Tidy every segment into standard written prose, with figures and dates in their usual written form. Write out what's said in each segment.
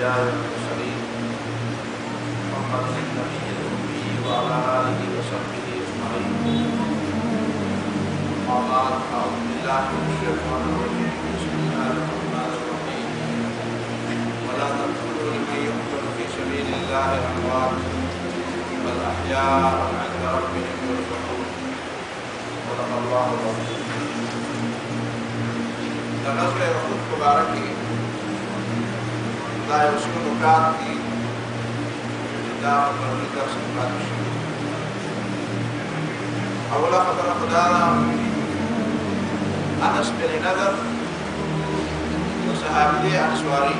الأنبياء والمرسلين محمد النبي الأمي وعلى آله وصحبه أجمعين. أما بعد أعوذ بالله من الشيطان الرجيم بسم الله الرحمن الرحيم. ولا تقتلوا لمن يقتل في سبيل الله أموات بل أحياء عند ربهم يرزقون. صدق الله العظيم. غزوة أحد مباركة لا يوصل نکات کی جدا مقرری درس مقادش. اولا خبر خدانا انس بن نذر وصحابي انصاري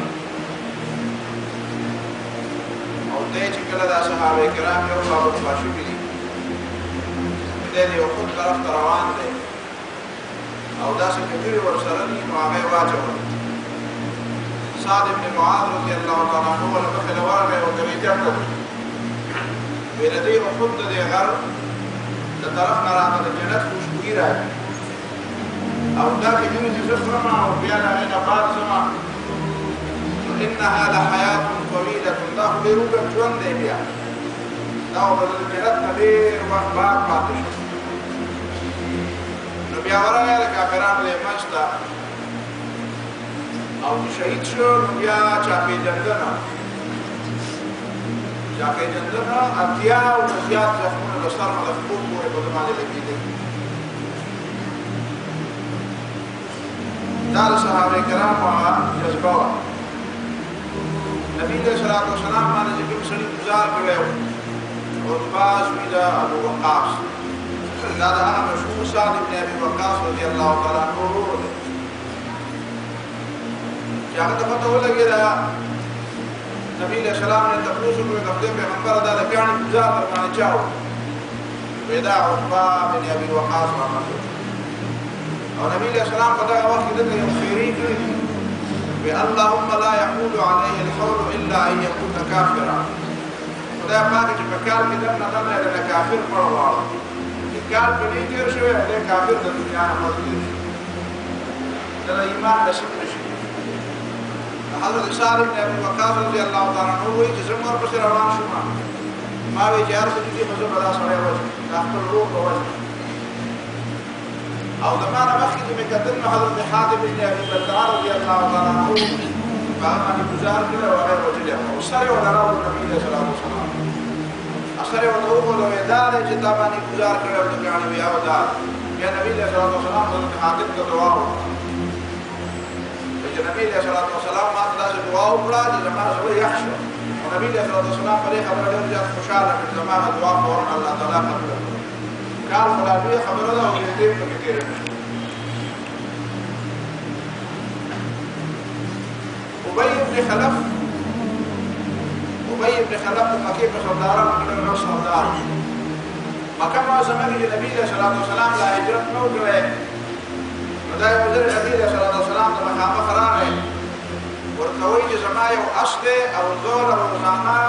او دې چې کله د صحابه کرام یو باب خواشي کړي دې یو خود طرف روان دي او داسې کبیر ورسره ني نو هغه واچول. سعد بن معاذ رضي الله تعالى عنه ولمخل ورغه وكريته بلدي وخد دي غر لطرف نراغه جنت خوشبوئی راځي او دا کجونو چې زفرما او بیا نه بعد زما انها لحياه طويله دا خبروګه ژوند دی بیا دا په جنت نه ډېر وخت بعد پاتې شو. نو بیا ورغه د کافرانو له منځ او شهید شو. بیا چاپی جندنا اتیا او زیات زخمونه د سر نه خپل پورې په باندې لګیدل. دا صحابه کرام جذبه وا نبی صلی الله علیه وسلم باندې چې کوم سړي گزار کړو او باز ویدا ابو وقاص دا هغه مشهور سعد بن ابي وقاص رضی الله تعالی عنہ هغه ته پته ولګی دا نبی له سلام نه تاسو کوم د خپل پیغمبر دا لکانې گزار باندې چاو ودا عقبہ بن ابي وقاص باندې او نبی له سلام په دا وخت کې د یو خیری کړی وی اللهم لا يحول عليه الحول الا ان يكون كافرا. خدای پاک چې په کال کې دنه د کافر پړواړو چې کال په دې کې شوی د کافر د دنیا نه مرګ د ایمان د شکر شي. حضرت سعد بن ابي وقاص رضي الله تعالى عنه وی چې زموږ په روان شو ما وی چې هر څه چې په زړه سره وځي د خپل روح وځي او د معنا مخکې چې مقدم حضرت حاتم بن ابي بلتعه رضي الله تعالى عنه باندې گزار کړو او هغه وځي او سره ولراو نبی صلی الله علیه وسلم اخره ورته وویل دا چې تا باندې گزار کړو ته غاڼه بیا ودا یا نبی صلی الله علیه وسلم حضرت حاتم ته دعا وکړه چې نبی صلی الله علیه وسلم ما ته دعا وکړه چې زما زړه یخ شو او نبی صلی الله علیه وسلم په خبره ډېر زیات خوشاله کړ زما دعا فورا الله تعالی قبول کړ. قال فلانية خبرنا وجدتين فكتير أبي بن خلف مكي بصدارة من الصدار مكما زمان النبي صلى الله عليه وسلم لا هجرت موجوه وداي وزير النبي صلى الله عليه وسلم مقام قراره ورتوي زمايا وأصله أو زور أو زانا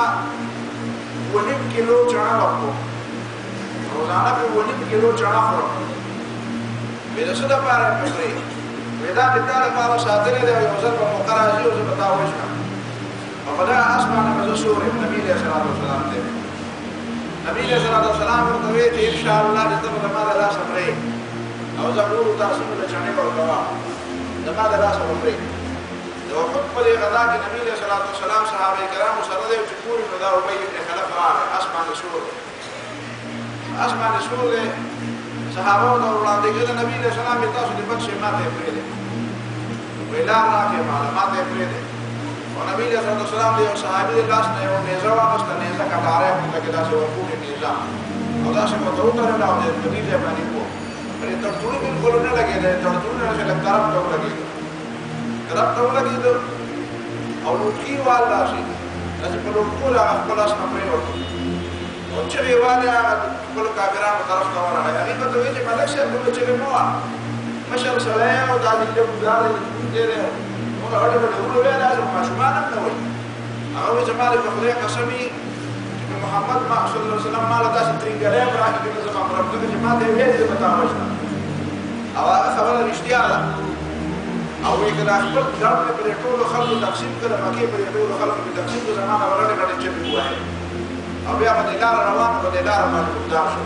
ونم كيلو جانبه روزانه په 1 کیلو چنا خورم به څه د پاره پکړې ودا د تعالی لپاره ساتل دی یو ځل په مقراجي او زه بتاو شم او بدا اسمانه مزه شو نبی له صلی الله علیه وسلم ته نبی له صلی الله علیه وسلم ورته وی چې ان شاء الله دې ته ما له لاس پرې او زه ټول تاسو له چانه ورکوا زما د لاس پرې نو خود په غدا کې نبی له صلی الله علیه وسلم صحابه کرام سره دې چې پوری نو دا ابي بن خلف راغی اسمانه شو اسمان شروع ده صحابه او وړاندې کې نبی له سلام تاسو د بخښه ماته پرې ده ویلا راکه معلومات پرې ده او نبی له سلام دی او صحابي لاس نه یو نيزه واغسته نيزه کټاره په کې داسې ورکوټه نيزه او داسې په دوه طرف راوړل د دې باندې کو پرې تر ټولو بالکل نه لګي ده تر ټولو نه څه طرف ته لګي او لوټي والا شي چې په لوټو لا خپل اس نه پرې ورته او چې ویواله خپل کافرانو طرف ته ورغی هغه ته ویل چې ملک شه نو چې مو مشر سلام او د دې په ځای دې نو هغه ته ورو ویل چې ماشومان نه وي هغه چې مال په خدای قسمي چې محمد صلی الله علیه وسلم مال داسې ترنګره راکې چې زما پر خپل چې ما ته ویل چې بتاوښه او هغه خبره رښتیا ده او یک خپل ځان په ټول خلکو تقسیم کړه مکه په ټول خلکو په تقسیم کړه زمانہ ورته کړي چې وایي او بیا په لار روان په لار باندې ګذار شو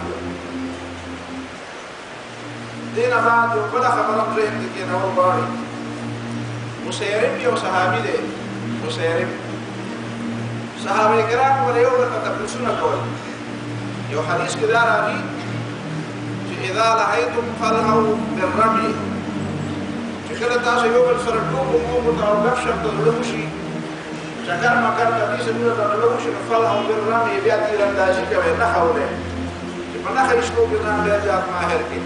دین بعد یو بل خبره پرې کې نه وایي مسیرم یو صحابي دی مسیرم صحابه کرام ولې یو بل ته پوښتنه کول یو حدیث کې دا راغلی چې اذا لهيتم فلهوا بالرمي کله تاسو یو بل سره ټوب مو او غف شپ ته ورو شي څنګه ما کار کوي چې نور ته ورو شي فل او بالرمي بیا تیر اندازي کوي نه خوله چې په نه هیڅ کو کې نه بیا ځات ماهر کې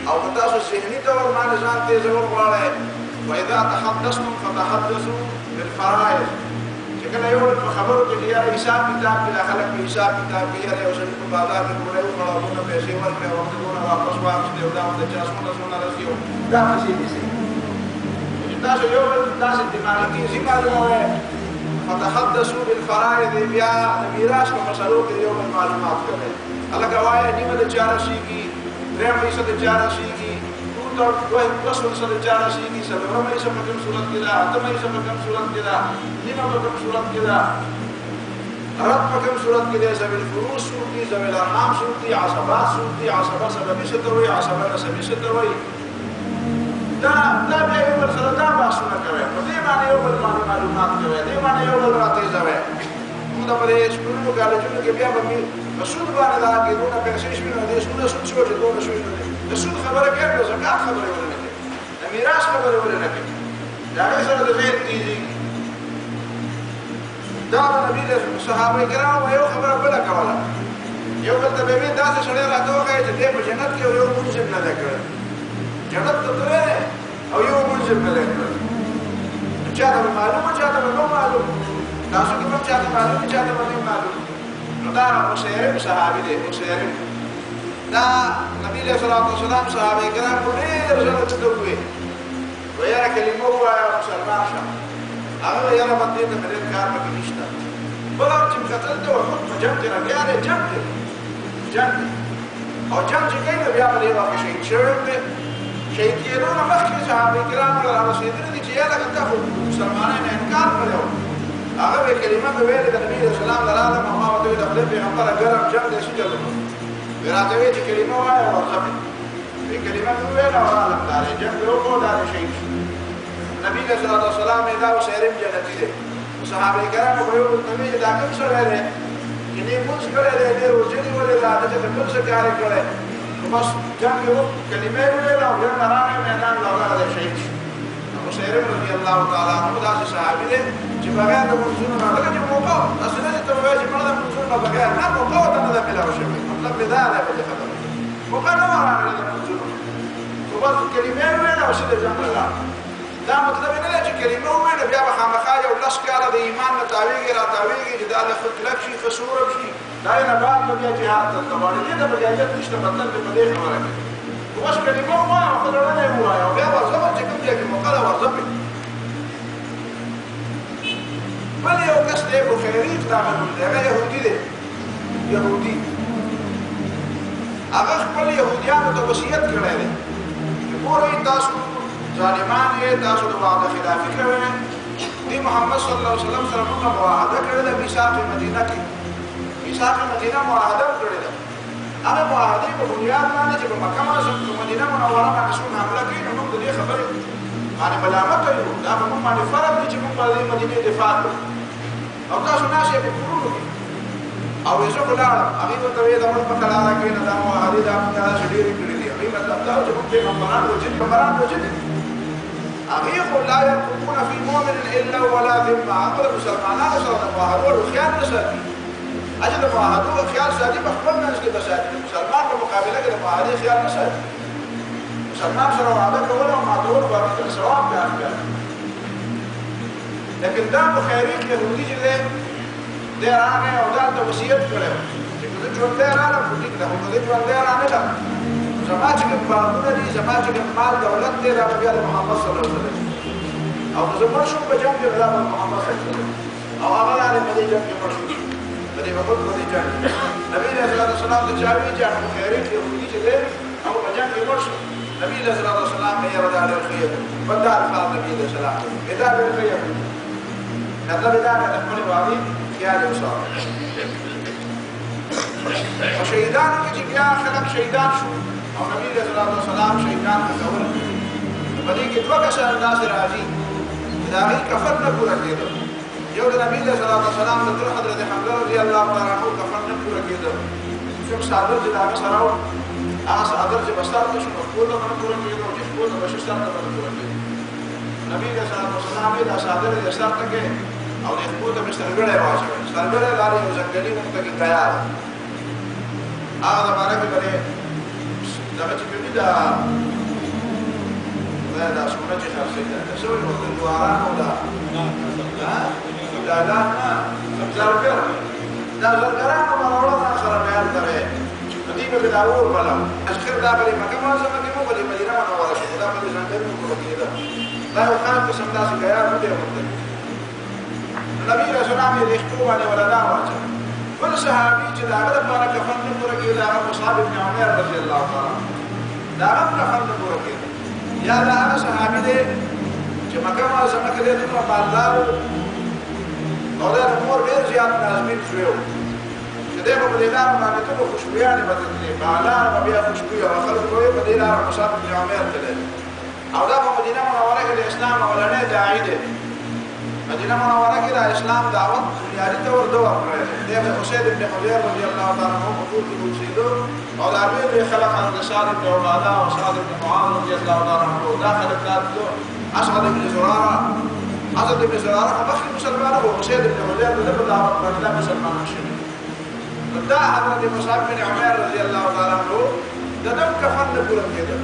او تاسو ذهني تور باندې ځان تیز ورغواړئ واذا تحدثتم فتحدثوا بالفرائض چې کله یو بل خبرو کې یا حساب کتاب کې خلک په حساب کتاب کې یا یو څه په بازار کې ګورې او خلاصونه پیسې ورکړي او وختونه واپس واخلي او دا د چا څونه راځي دا څه دي تاسو یو بل تاسو دماغي کې ذکر معلومه فتحدثوا بالفرائض بیا د میراث په مسلو کې یو بل معلومات کوي الګا وایي نیمه د چاره شي کې درېم حصہ د چاره شي کې ټول دوه پلس حصہ د چاره شي کې څلورم حصہ په کوم صورت کې دا اتم حصہ په کوم صورت کې دا نیمه په کوم صورت کې دا رد په کوم صورت کې دا ذوی الفروض صورتي ذوی الارحام صورتي عصبات صورتي عصبه سببي ستوي عصبه نسبي ستوي دا بیا یو بل سره دا بحثونه کوي په دې باندې یو بل باندې معلومات کوي دې باندې یو بل راته ځوي موږ د پرې سکولونو کالجونو کې بیا به مسعود باندې دا کې دونه پیسې شوي نو دې سود شو چې دونه شوي نو د سود خبره کوي د زکات خبره ولې نه کوي د میراث خبره ولې نه کوي دا یې سره د غیر کیږي دا د نبی له صحابه کرامو یو خبره بل کوله یو بل ته به داسې سره راته وایي چې دې په جنت کې یو منځ نه ده کړی جنت ته تللی او یو منزل نه دی کړی چاته به معلومه چاته به نه معلوم تاسو کې هم چاته معلوم چاته به نه معلوم نو دا مسیرم صحابي دی مسیرم دا نبی علیہ الصلوۃ والسلام صحابه کرام په ډېر ځله ته وایي وایي کلمه وایي مسلمان شه هغه یې را باندې ته مې کار پکې نشته بل چې قتل ته وخت په جنگ کې راغی جنگ او جنگ چې کله بیا باندې واقع شي چې شهید کېدو نه مخکې صحابه کرام را رسېدلي دي چې یا لکه ته خو مسلمانانو انکار کړی و هغه به کلمه به ویلې د نبي علیه السلام له لاسه ما ورته ویل د خپل پیغمبره ګرم جنګ دی څه چلو وی راته ویل چې کلمه وایه ورځه مې کلمه مې وویله او راغلم دا دی جنګ مې وکړو دا دی شهید شو نبي علیه السلام یې دا وسیرم جنتي دی صحابه کرامو به یو ورته ویل دا کوم سړی دی چې دې مونځ کړی دی ډېر وجلي ولې دا چې بل څه کار یې کړی بس جنگ یو کلمه ویله او جنگ راغی میدان لاغه شهید شو ابو سیرم رضی الله تعالی عنہ دا صحابي دی چې بغیر د منځونو نه لکه چې موقع اصل نه ته وایي چې په د منځونو بغیر نه موقع ته نه ملاوي شوی مطلب دا دی په خبره موقع نه راغلی د منځونو خو بس کلمه ویله او شته جنگ راغی دا مطلب نه دی چې کلمه ویله بیا به خامخا یو لس کاله د ایمان نه تاویږي را تاویږي چې دا له خطلب شي خسور شي دا نه بعد بیا جهاد ته تواړي دې د بجایت نشته مطلب په دې خبره کې وش کلمه وایي او خبره نه وایي او بیا ورځم چې کوم ځای کې موقع ورځم بل یو کس دی ابو خیریت راغلی دی هغه یهودي دی یهودي هغه خپل یهودیانو ته وصیت کړی دی چې ګورئ تاسو ظالمان یې تاسو د وعده خلافي کوئ دی محمد صلی الله علیه وسلم سره موږ معاهده کړې ده میثاق مدینه کې میثاق مدینه معاهده کړې ده هغه معاهده په بنیاد باندې چې په مکه مدینه منوره باندې څوک حمله کوي نو موږ د دې خبرې باندې ملامت کوي دا په موږ باندې فرض دی چې موږ په دې مدینه دفاع کوو او تاسو ناشې په کورونو کې او یې څو ولاړ هغه ورته ویل موږ په کلاره کې نه دا معاهده دا موږ ډېرې کړې دي هغه مطلب دا چې موږ پیغمبران وجود هغه خو لا يرقبون في مؤمن الا ولا ذمه هغه مسلمانانو سره معاهده او خیال نه ساتي اجل معاهده او خیال ساتي په خپل منځ کې بساتي مسلمان په مقابله کې د معاهده خیال نه ساتي مسلمان سره وعده کول او ماتول ورته ثواب دی لیکن دا په خیریت یهودي چې دی هغه او دا ته وصیت کړو چې کله ژوند دی راغله په دې کې دا په دې ژوند دی راغله زما چې کوم باغونه دي زما چې کوم مال دولت دی دا بیا د محمد صلی الله علیه وسلم او زما شو په جنگ کې د محمد صلی الله علیه وسلم او هغه لاله په دې جنگ کې مړ شو په دې وخت په دې جنگ نبی رسول الله صلی الله علیه وسلم د چاوي چې هغه خیریت یهودي چې دی او په جنگ کې مړ شو نبي صلى الله عليه وسلم يرد على الخير بدار قال النبي صلى الله عليه وسلم إذا بالخير هذا بدار نقول بعدي يا جماعة وشيطان كي جاء خلق شيطان شو أو نبي صلى الله عليه وسلم شيطان كثور بدي كتوه كسر الناس راجي إذا هي كفر نقول كده يوم النبي صلى الله عليه وسلم تقول حضرة حمزة رضي الله تعالى عنه كفر نقول كده شوف صادر جدا مسراو صادر جب صادر شو نقول له نقول كده وجبوا له بس صادر نقول كده النبي صلى الله عليه وسلم إذا صادر صادر كده أو يقول له مسترجع يواجه مسترجع داري وزنجلي ممكن كيار هذا ما نبي بني لما تبي ده هذا شو نجي خارجين تسوي وقت الواران ولا لا زرقر لا زرقران ولا ولا آخر بيان ترى قديم بداور بلا أشخر ده بلي ما كم هذا ما كم بلي مدينة ما ولا شيء ده بلي زنجر وكل كذا لا يخاف قسم ده سكيار مدير مدير النبي رسول الله يخطب عليه ولا لا واجه كل صحابي جدا أبدا ما كفن نقول كذا مصعب بن عمير رضي الله تعالى لا أبدا كفن نقول كذا يا لا أنا صحابي ده جمع كم هذا ما كذا نقول ما الله هذا الأمور غير زيادة نازمين شويه كده ما بدينا ما نتبع خشبياني بدلني ما لا ما بيا خشبيه وخلوا شويه بدينا مصعب بن عمير كده أو ده ما بدينا من وراء الإسلام ولا نادى عيده مدينة منورة كده إسلام دعوة يعني تور دور ده حسين بن حضير رضي الله تعالى عنه مقول في وسيده أو دعوة اللي خلق عن سعد بن عبادة وسعد بن معاذ رضي الله تعالى عنه داخل بلاده أسعد بن زرارة أسعد بن زرارة فبخي مسلمان هو حسين بن حضير ده دعوة بلا مسلمان عشان ده حضرة مصعب بن عمير رضي الله تعالى عنه ده دم كفن نقول كده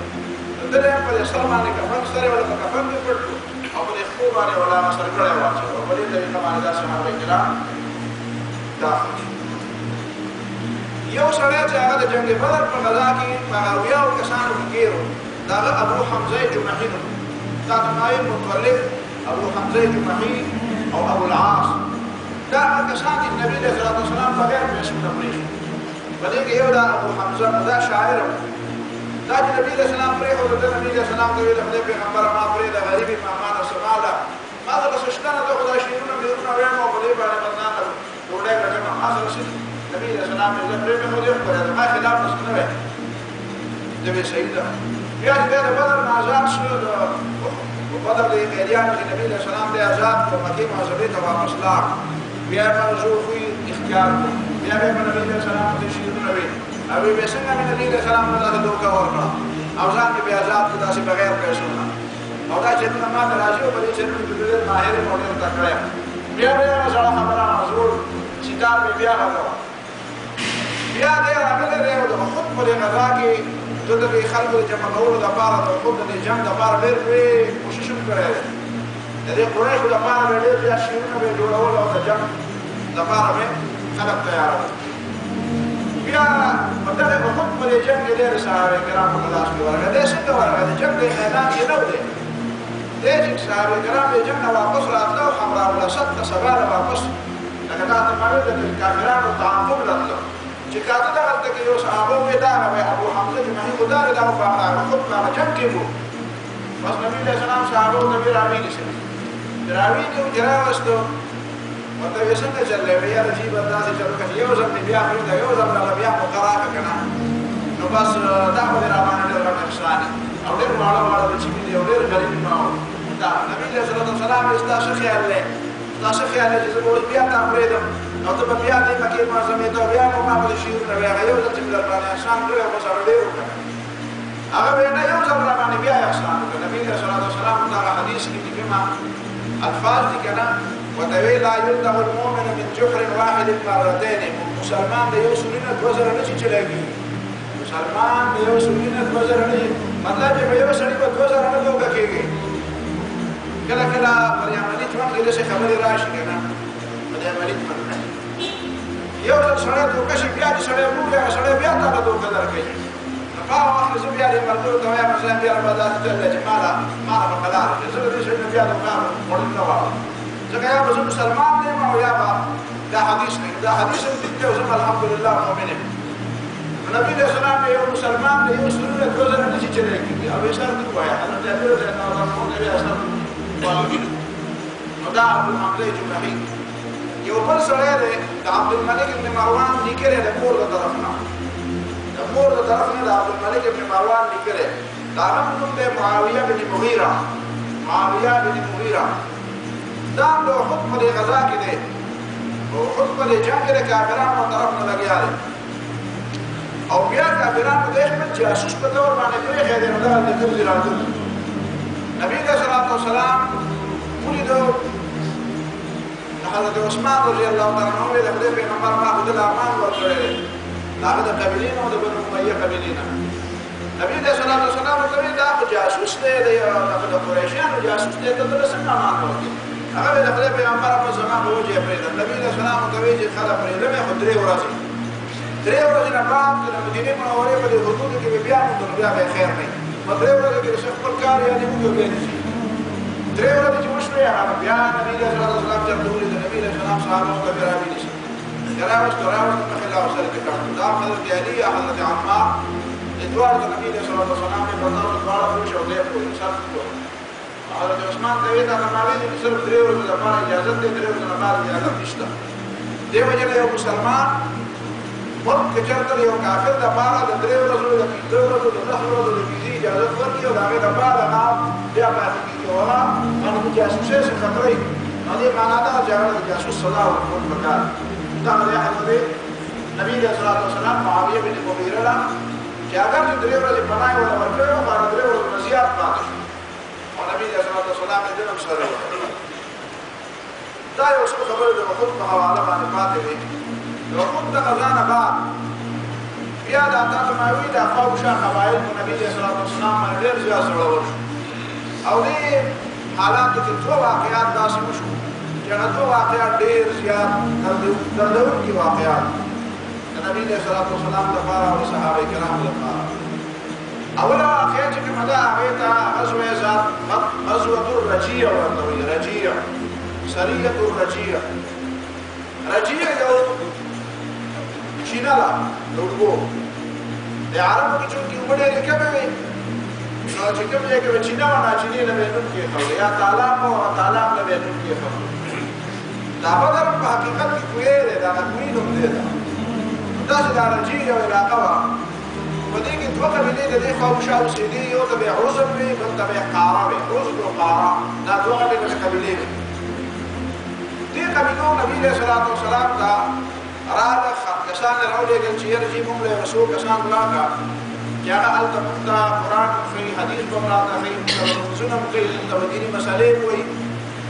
ده ينبغي سلمان كفن سري ولا كفن نقول أو بالإخبار عليه ولا مسر كله واجب وبليد إنما على ذا صحابة الكرام داخل يوصل هذا جنگ بدر فغلاكي معاوية وكسان وكيرو داغ أبو حمزة جمحي ذات نايم متولد أبو حمزة جمحي أو أبو العاص داغ كسان النبي صلى الله عليه وسلم بغير من اسم تبريخ بليد يودا أبو حمزة ذا شاعر ذات النبي صلى الله عليه وسلم فريق وذات النبي صلى الله عليه وسلم تقول أحد بيغمبر ما فريد غريب ما مانا سمالا ماذا بس اشتنا تأخذ عشرون مليون وين وقريبا لبنان دوليك جمع حصل شيء النبي صلى الله عليه وسلم فريق خذ يخبر هذا ما خلاف نسكنه نبي سيدة يعني هذا بدر مع زاد شد وبدر لإليان النبي صلى الله عليه وسلم لأزاد ومكيم وزبيته ومصلاح بياما نزوفي اختياركم بياما النبي صلى الله عليه وسلم تشير النبي أبي بيسنا من النبي صلى الله عليه وسلم لا تدوك ورنا أو زان بيازات كذا سي بغير بيسنا أو ده جنة ما تراجع وبدي جنة بدل ماهر موديل تكريم بيا مسألة خبرنا مزور سيدار بيا هذا بيا ده عمل ده وده خد بدي غذاكي جد بي خلق الجمع نور ده بارد وخد الجمع ده بارد بير وش شو كره ده قريش ده بارد بير يا شيرنا بيدور ولا ده جمع ده بارد خلق تيار يا بدل بخط من الجنب دير صحابة الكرام وقداش بورقة ده سنة ورقة الجنب خيلان ينودي ليش صحابة الكرام الجنة واقص رأتلو حمراء ولا صدق سبارة واقص لكن هذا المريض الكافران والتعاقب لأتلو شكاته دخلتك يو صحابه ويدانا أبو حمزة جمعي ودار دارو فعلا وخط على جنب كيبو بس نبي الله سلام صحابه ونبي راميني سنة راميني وجراوستو وانت يسمى جل بيا رجيب الناس جلوك يوزم بيا فريدا يوزم على بيا مقراك كنا نبص دعوة الرحمن الرحيم أو غير معلومة على بتشيني أو غير غريب معه دا نبي الله صلى الله عليه وسلم استشخي عليه استشخي عليه جزء بيا تامريدم أو تبى بيا دي مكين ما زميته بيا ما بديشير نبيا يوزم تبي الرحمن إنسان غير مصارير وكنا أغلبنا يوزم الرحمن بيا إنسان النبي صلى الله عليه وسلم ترى حديث كما الفاظ كنا وتوي لا يلدغ المؤمن من جحر واحد مرتين مسلمان ده يوصلين الوزر نجي تلاقي مسلمان ده يوصلين الوزر نجي مطلب جب يوصلين الوزر نجي كيجي كلا كلا مريمانيت من غير شيء خبر راشي كنا مريمانيت من يوصل سنة وكشف بيادي سنة بوجا سنة بياتا بدو كذا كي نقاو آخر زبيادي مردود تويا مثلا بيار بدات تلا جمالا ما بقدار زبيادي سنة بيادو كام مرد نواه زكاة بس مسلمان ليه ما هو يابا ده حديث من ده حديث من تجوا زم الحمد لله مؤمنين النبي صلى الله عليه وسلم یو مسلمان د یو سرونه دوه زره نشي چلی کېږي او یې سر دې ووایه حضرت جابر رضی الله عنه د بیا سر والو نو دا عبدالحمله جمحي یو بل سړی دی د عبدالملک ابن مروان نیکه دی د مور د طرف نه د عبدالملک ابن مروان نیکه دی د هغه نوم دی معاویه بن مغیره دا د احد په دې غزا کې دی احد په دې جنګ کې د کافرانو طرف نه لګیا دی او بیا کافرانو د خپل جاسوس په تور باندې پرېښی دی نو دا د کوم ځای راغلی نبي علیه الصلاة والسلام ولیدو حضرت عثمان رضی الله تعالی عنہ د خدای پیغمبر ما خو د امان ورکړی دی د هغه د قبیلې نه او د بنو امیه قبیلې نه نبي علیه الصلاة والسلام ورته ویل دا خو جاسوس دی د قریشیانو جاسوس دی ته دله څنګه امان ورکړي هغه د خدای پیغمبر په زمان په وجه یې پرېږدم نبي علیه السلام ورته ویل چې خله پرېږدم یې خو 3 ورځې نه بعد د مدینې منورې په دې حدودو کې به بیا موندل بیا به خیر نه وي په 3 ورځو کې د شیخ خپل کار یعنې وکړو بیا نه شي 3 ورځې چې وشوې هغه بیا نبي علیه السلام چېرته ولید نبي علیه السلام صحابه ورته بیا راویلي شي راوست مخې له سره کې کړ دا حضرت علي یا حضرت عمار دواړو د نبي علیه السلام یې په ځان دواړه پوه شو دی په انصاف کړو حضرت عثمان ته ویل دا نماوي دي چې صرف 3 ورځې لپاره اجازه دی 3 ورځې نه بعد اجازه نشته دې وجه نه یو مسلمان ملک کې چېرته یو کافر دپاره د 3 ورځو د 5 ورځو د 10 ورځو د ویزې اجازت ورکړي او د هغې دپاره هغه بیا پاتې کېږي او هغه باندې د جاسوسۍ څخه خطرې نو دې معنا دا چې هغه د جاسوس سزا ورکول پکار دغه دی حضرت نبي علیه الصلاة والسلام معاویه بن مغیره له چې اگر چې 3 ورځې پناه یې ورته ورکړې وه خو هغه 3 ورځو نه زیات پاتې شو او نبي علیه الصلاة والسلام یې ظلم سره وکړ دا یو څه خبرې د احد په حواله باندې پاتې وې د احد د غزا نه بعد بیا دا تاسو مایوي د خواوشا قبایل په نبي علیه الصلاة والسلام باندې ډېر زیات زړور شو او دې حالاتو کې 2 واقعات داسې وشو چې هغه 2 واقعات ډېر زیات دردونکي واقعات د نبي علیه الصلاة والسلام لپاره او د صحابه کرامو لپاره اوله واقعه چې کومه ده هغې ته غزوة الرجیع ورته وایي رجیع سریة الرجیع رجیع یو چینه ده د اوبو د عربو کې چونکې اوبه ډېرې کمې وي نو چې کوم ځای کې به چینه وه ناچینې نه به یې نوم کېښود یا تالاب به وه تالاب نه به یې نوم کېښود دا بدر په حقیقت کې کوی دی د هغه کوی نوم دی ده داسې د رجیع یو علاقه وه په دې کې 2 قبیلې د دې خواوشا اوسېدې یو ته به یې عزب وي بل ته به یې قاره وي عزب او قاره دا 2 قبیلې وي دې قبیلو نبي علیه الصلاة والسلام ته راغله کسان یې راولېږل چې یاره چې موږ له یو څو کسان راکړه چې هغه هلته موږ ته قرآن هم ښایي حدیث به هم راته ښایي موږ ته لمونځونه هم کوي موږ ته به دیني مسلې هم وایي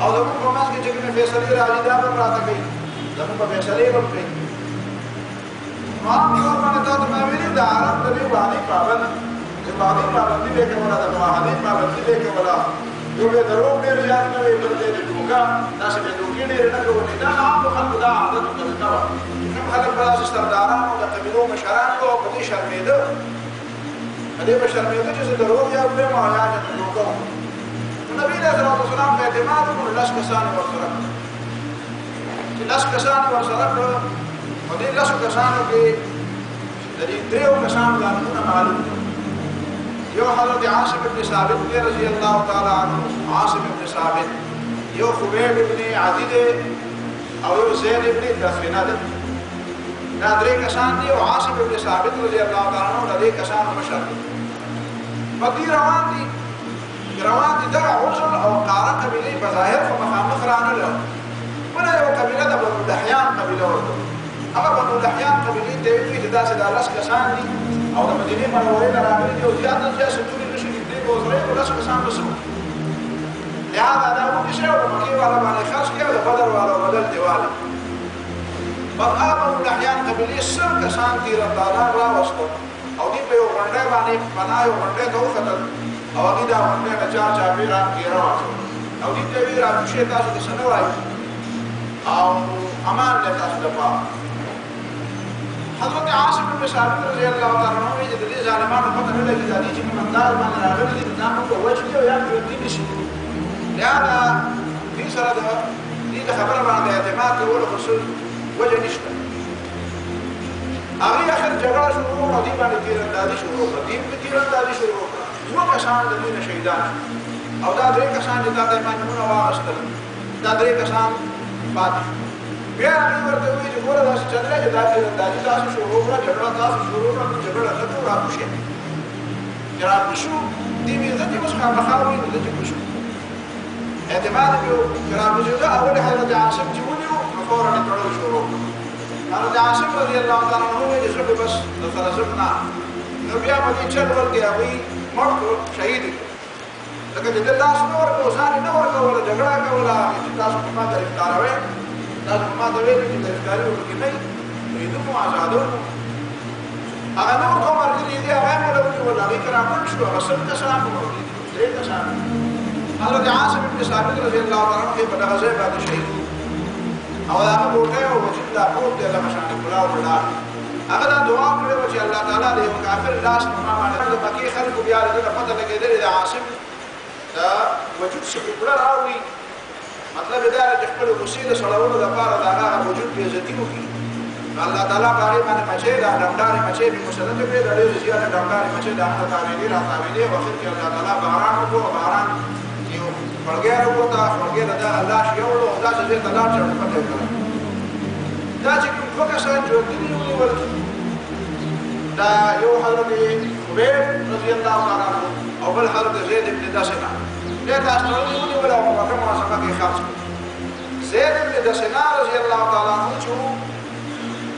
او زموږ په منځ کې چې کومې فیصلې راځي دا به هم راته کوي زموږ په فیصلې به هم کوي نو عام طور باندې تا ته ما ویلي د عرب د دې وعدې پابند د وعدې پابندي به یې کوله د معاهدې پابندي به یې کوله یو به دروغ ډېر زیات نه وي بل ځای د دوکه داسې به دوکې ډېرې نه کولې دا د عامو خلکو دا عادت او طریقه وه کوم خلک به داسې سرداران او د قبیلو مشران وو او په دې شرمېده په دې به شرمېده چې زه دروغ یا ویم او یا چې دوکه وم نو نبي علیه الصلاة والسلام په اعتماد وکړو 10 کسان یې ورسره کړل چې 10 کسان یې ورسره کړل په دې 10 کسانو کې د دې 3 کسانو نومونه معلوم دي یو حضرت عاصم ابن ثابت رضی الله تعالی عنہ عاصم ابن ثابت یو خبیب ابن عدی دی او یو زید ابن دفنه دی دا 3 کسان دي او عاصم ابن ثابت رضی الله تعالی عنہ د دې کسانو مشر دی په دې روان دي دغه عزل او قاره قبیلې بظاهر په مخامخ رانه بله یو قبیله د بنو لحیان قبیله ورته هغه بنو لحیان قبیلې ته یې وایي چې داسې دا 10 کسان دي او د مدینې منورې نه راغلي دي او زیات نه زیات ستوري نه شي نږدې به وزرې او 10 کسان به څه لهذا دا ونیسئ او د مکې والا باندې خرڅ کړئ او د بدر والا بدل دیواله بس هغه بنو لحیان قبیلې 100 کسان تیرنداران راوستل او دوی په یو غونډۍ باندې پناه یو غونډۍ ته وختل او هغوی دا غونډۍ نه چارچاپېره ګیره واچول او دوی ته یې ویل راکوشئ تاسو ته څه نه وایي او امان دی تاسو دپاره حضرت عاصم بن ثابت رضی الله تعالی عنہ چې د دې ظالمانو پته نه لګي دا چې کوم انداز باندې راغلي دي دا موږ وجه او یا ژوندي نشي لهذا دې سره د دې خبره باندې اعتماد کول خصوص وجه نشته هغه اخر جګړه شروع کړه دی باندې تیراندازي شروع کړه دی په تیراندازي شروع کړه دوه کسان د دوی شهیدان او دا درې کسان چې دا د ایمانونه واغستل دا درې کسان پاتې بیا هغه ورته وایي چې ګوره داسې چلې چې دا تیراندازي تاسو شروع کړه جګړه تاسو شروع کړه جګړه نه کوو راپوشئ چې راپوشو دې ویل چې اوس خامخا وایي نو چې پوشو اعتماد وکړو چې راپوشو دا اول حضرت عاصم چې ونیو نو فورا یې تړل شروع کړو حضرت عاصم رضی الله تعالی عنہ وایي چې بس د سره زبنا نو بیا په دې چل ورته هغوی مړ کړو شهید لکه چې تاسو نه ورکو ځان نه ورکو ولا جګړه کوله چې تاسو په ما گرفتاروي تاسو په ما د ویل چې گرفتاری وکړي نه نو دوی مو آزادو هغه نو کوم ورګي دي هغه مو له ولا هغه کرامت شو رسول کسان مو درې کسان حضرت عاصم بن ثابت رضی الله تعالی عنہ په دغه ځای باندې شهید او هغه بوټه او چې دا پروت دی له مشان کلا او بلا هغه دا دعا کړې چې الله تعالی دې یو کافر لاس ما باندې د مکی خلکو بیا دغه پته لګېدل د عاصم دا وجود څخه بل راوي مطلب دا چې خپل وسیله سړاوونو لپاره دا هغه وجود به عزت وکړي الله تعالی باندې باندې مچې دا ډمډارې مچې به مسلط به د ډېر زیات ډمډارې مچې دا هغه تعالی را تعالی وخت کې الله تعالی باران وکړو باران یو فرګره وتا فرګره دا الله شیولو دا چې ته لا چر پته کړه دا چې کوم کسان جوړ دي ونیول دا یو حضرت خبیب رضی الله تعالی عنہ او بل حضرت زید بن دسنه دا تاسو ونیول او په کومه سبا کې خاص زید بن دسنه رضی الله تعالی عنہ چې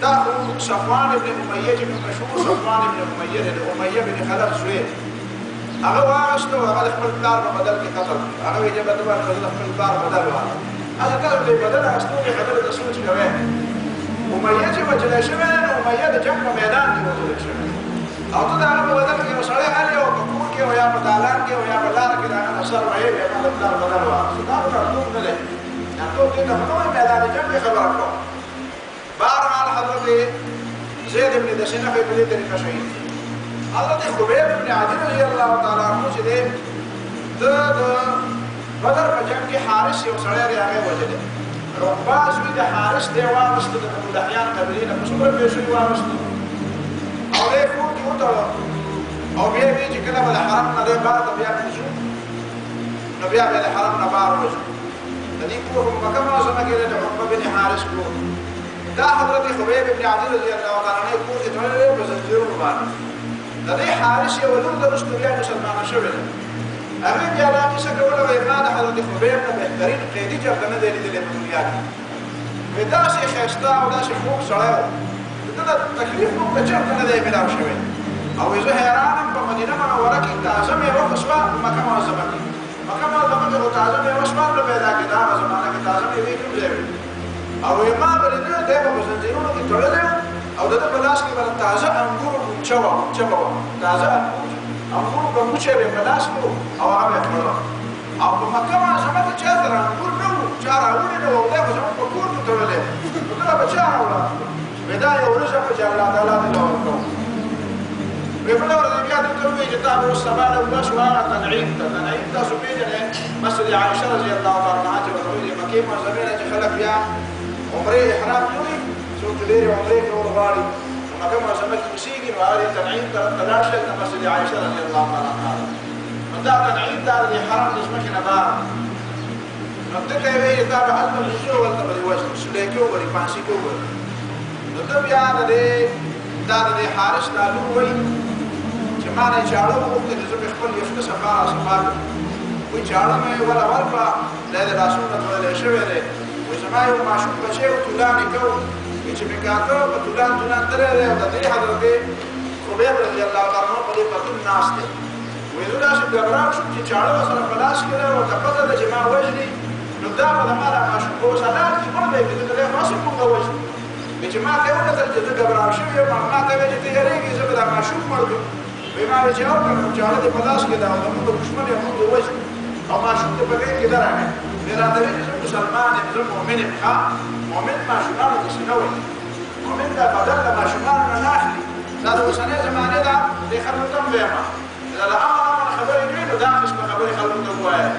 دا صفوان بن امیہ چې مشهور صفوان بن امیہ د امیہ بن خلف زوی هغه واغشته هغه خپل کار په بدل کې قتل هغه یې په دغه خپل کار بدل وایي هغه کار په بدل اصلو کې خبره د سوچ کوي امیہ چې وجل شوی نو امیہ د جنگ په میدان کې وجل شوی او ته دا هغه بدل کې وسړی هلي او په کور کې او یا په دالان کې او یا په لار کې دا اثر وایي به په بدل وایي دا ټول نه لري دا ټول کې د نوې میدان جنگ خبره کوي بهرحال حضرت زید بن دسنه په دې طریقه شهید حضرت خبیب بن عدی رضی الله تعالی عنہ چې د بدر په جنگ کې حارث یو سړی راغی وجل رقباز وی د حارث دی واغست د مدحیان قبیله په څومره پیسې واغست او له کور کې وته او بیا دې چې کله د حرم نه بار ته بیا شو نو بیا د حرم نه بار وځو د دې کور په مکه معظمه کې د عقبه بن حارث کور دا حضرت خبیب بن عدی رضی الله تعالی عنہ کور کې تړلې په زنجیرونو باندې د دې حارث یو لور د رسول بیا مسلمان شوی دی هغه بیا دا کیسه کوله وایي ما د حضرت خبیب نه بهترین قیدي جرګه نه دی لیدلې په دنیا کې وایي داسې ښایسته او داسې خوږ سړی و د ده تکلیف موږ ته چېرته نه دی میلاو شوی او زه حیران یم په مدینه منوره کې تازه مېوه خو شوه مکه معظمه کې مکه معظمه کې خو تازه مېوه شوه نه پیدا کېده هغه زمانه کې تازه مېوې کوم ځای وي او ما به لیدلی دی به په زنځیرونو کې تړلی او د ده په لاس کې به تازه انګور ګوچه وه تازه انګور به موچه به په لاس کې او هغه به یې خوړله او په مکه معظمه کې چا سره انګور نه وو چا راوړي نه وو دی خو زموږ په کور کې تړلی نو کله به چا راوړه وایي دا یو ورځ وه چې الله تعالی دې له ورکوو وایي بله ورځ بیا دلته ووایي چې تا به اوس سبا له ورځو هغه تنعیم ته تنعیم تاسو پېژنئ مسجد عایشه رضی الله تعالی عنها چې ورته وایي د مکې معظمې نه چې خلک بیا عمرې احرام کوي څوک چې ډېرې عمرې کول غواړي نو مکه معظمه کې اوسېږي نو هغه تنعیم طرف ته لاړ شي د مسجد عایشه رضی الله تعالی عنها نو دا تنعیم دا د حرم د ځمکې نه بار نو ته که یې وایي دا به هلته وځو هلته به دې وژنو سولی کې وګورې پانسي کې وګورې نو ته بیا دا د دې حارث دا لور وایي چې ما نه یې چاړه وغوښتې زه مې خپل ویښته صفا کړم وایي چاړه مې وله ورکړه دا یې د لاسونو نه تړلی شوی دی وایي زما یو ماشوم بچی و طولان یې کوو وایي چې مې کاکه په طولان تللی دی او د دې حضرت خبیب رضی الله تعالی عنه په دې پتون ناست دی وایي زه داسې ګبراو شوم چې چاړه ورسره په لاس کې ده ورته پته ده چې ما وژني نو دا به د ما دا ماشوم به اوس حلال چې مړ دی که دی خو هسې موږ وژنو وایي چې ما ته یې وکتل چې زه ګبراو شوی یم او ما ته ویل چې ته یېرېږې زه به دا ماشوم مړ کړم وایي ما ویل چې وکړم چاړه دې په لاس کې ده او زموږ دښمن یې موږ دې وژنو او ماشوم دې په غېږ کې درغی وایي راته ویلي زه مسلمان یم زه مؤمن یم ښه مؤمن ماشومانو داسې نه وایي مؤمن دا بدل د ماشومانو نه نه اخلي دا د اوسنۍ زمانې ده دې خلکو ته هم ویمه دا د امن خبرې کوي نو دا قسمه خبرې خلکو ته ووایه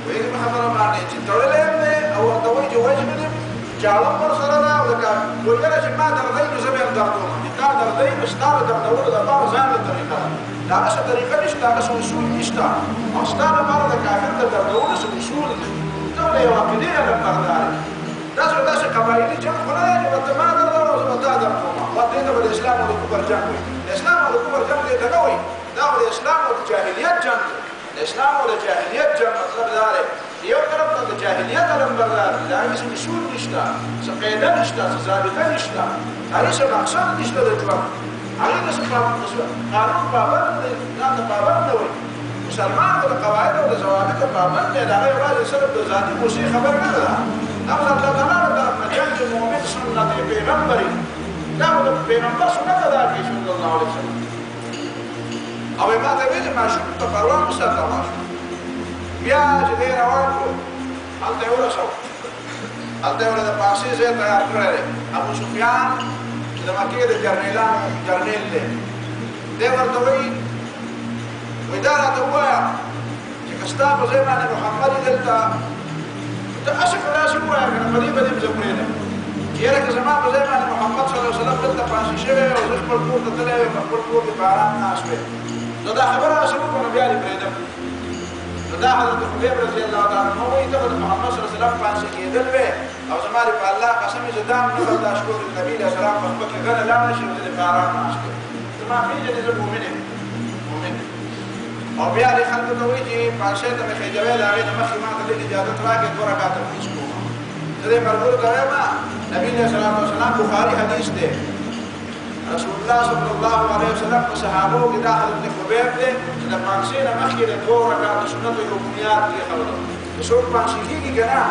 وایي په خبره باندې چې تړلی یم دی او ورته وایي چې وژنم جاړم ورسره ده او لکه ویله چې ما دردی نو زه به هم دردوم چې تا دردی نو ستا د دردولو دپاره ځانله طریقه ده د هغه څه طریقه نشته هغه څه اصول نشته او ستا لپاره د کافر د دردولو څه اصول دي ته د یو عقیدې علمبردار یې داسې قبایلي جنګ خو نه دی چې ورته ما دردوم او زه به تا دردوم ورته ته به د اسلام او د کفر جنګ وایي د اسلام او د کفر جنګ دې ته نه وایي دا خو د اسلام او د جاهلیت جنګ دی د اسلام او د جاهلیت جنګ مطلب دا دی یو طرف ته د جاهلیت علمبردار دي د هغې څه اصول نشته څه قاعده نشته څه ضابطه نشته هغې څه مقصد نشته د ژوند هغې ته څه قانون پابند دی ځان ته پابند نه وایي مسلمان د قواعدو او د ضوابطو پابند دی د هغه یوازې صرف د ذاتي خوشي خبر نه ده دا خو د الله تعالی له طرف نه جنګ مؤمن سنتي پیغمبري دا خو د پیغمبر سنت ادا کوي صلی الله علیه وسلم او ما ته ویل ماشوم ته پروا مه ساته ماشوم بیا چې دی روان کړو هلته یې ورسو هلته یې د پاسې ځای تیار کړی دی ابو سفیان چې د مکې د جرنیلانو جرنیل دی دی ورته وایي وایي دا راته ووایه چې که ستا په ځای باندې محمد یې دلته ته هسې خو داسې ووایه که نه په دې به دې زه پرېږدم چې یاره که زما په ځای باندې محمد صلی الله علیه وسلم دلته پاسې شوی او زه خپل کور ته تللی ویم په خپل کور کې په ارام ناست ویم نو دا خبره هسې وکړو نو بیا دې پرېږدم نو دا حضرت خبیب رضی الله تعالی عنہ وایي ته به د محمد صلی الله علیه وسلم پاسې کېدل وې او زما دې په الله قسم یې زه دا هم نه برداشت کوم چې نبي علیه السلام په خپل کې غلی لاړه شي او زه دې په ارام ناست یم زما پېژنې زه مؤمن یم مؤمن او بیا دې خلکو ته وایي چې پادشاه ته مې خېجوی د هغې نه مخکې ما ته لږ اجازت راکړې 2 رکعته لمونځ کوم زه دې ملګرو ته وایم نبي علیه السلام بخاري حدیث دی رسول الله صلی الله علیه وسلم په صحابو کې دا حضرت خبیب دی چې د پانسې نه مخکې د 2 رکعتو سنتو یو بنیاد پرېښودو چې څوک پانسې کېږي که نه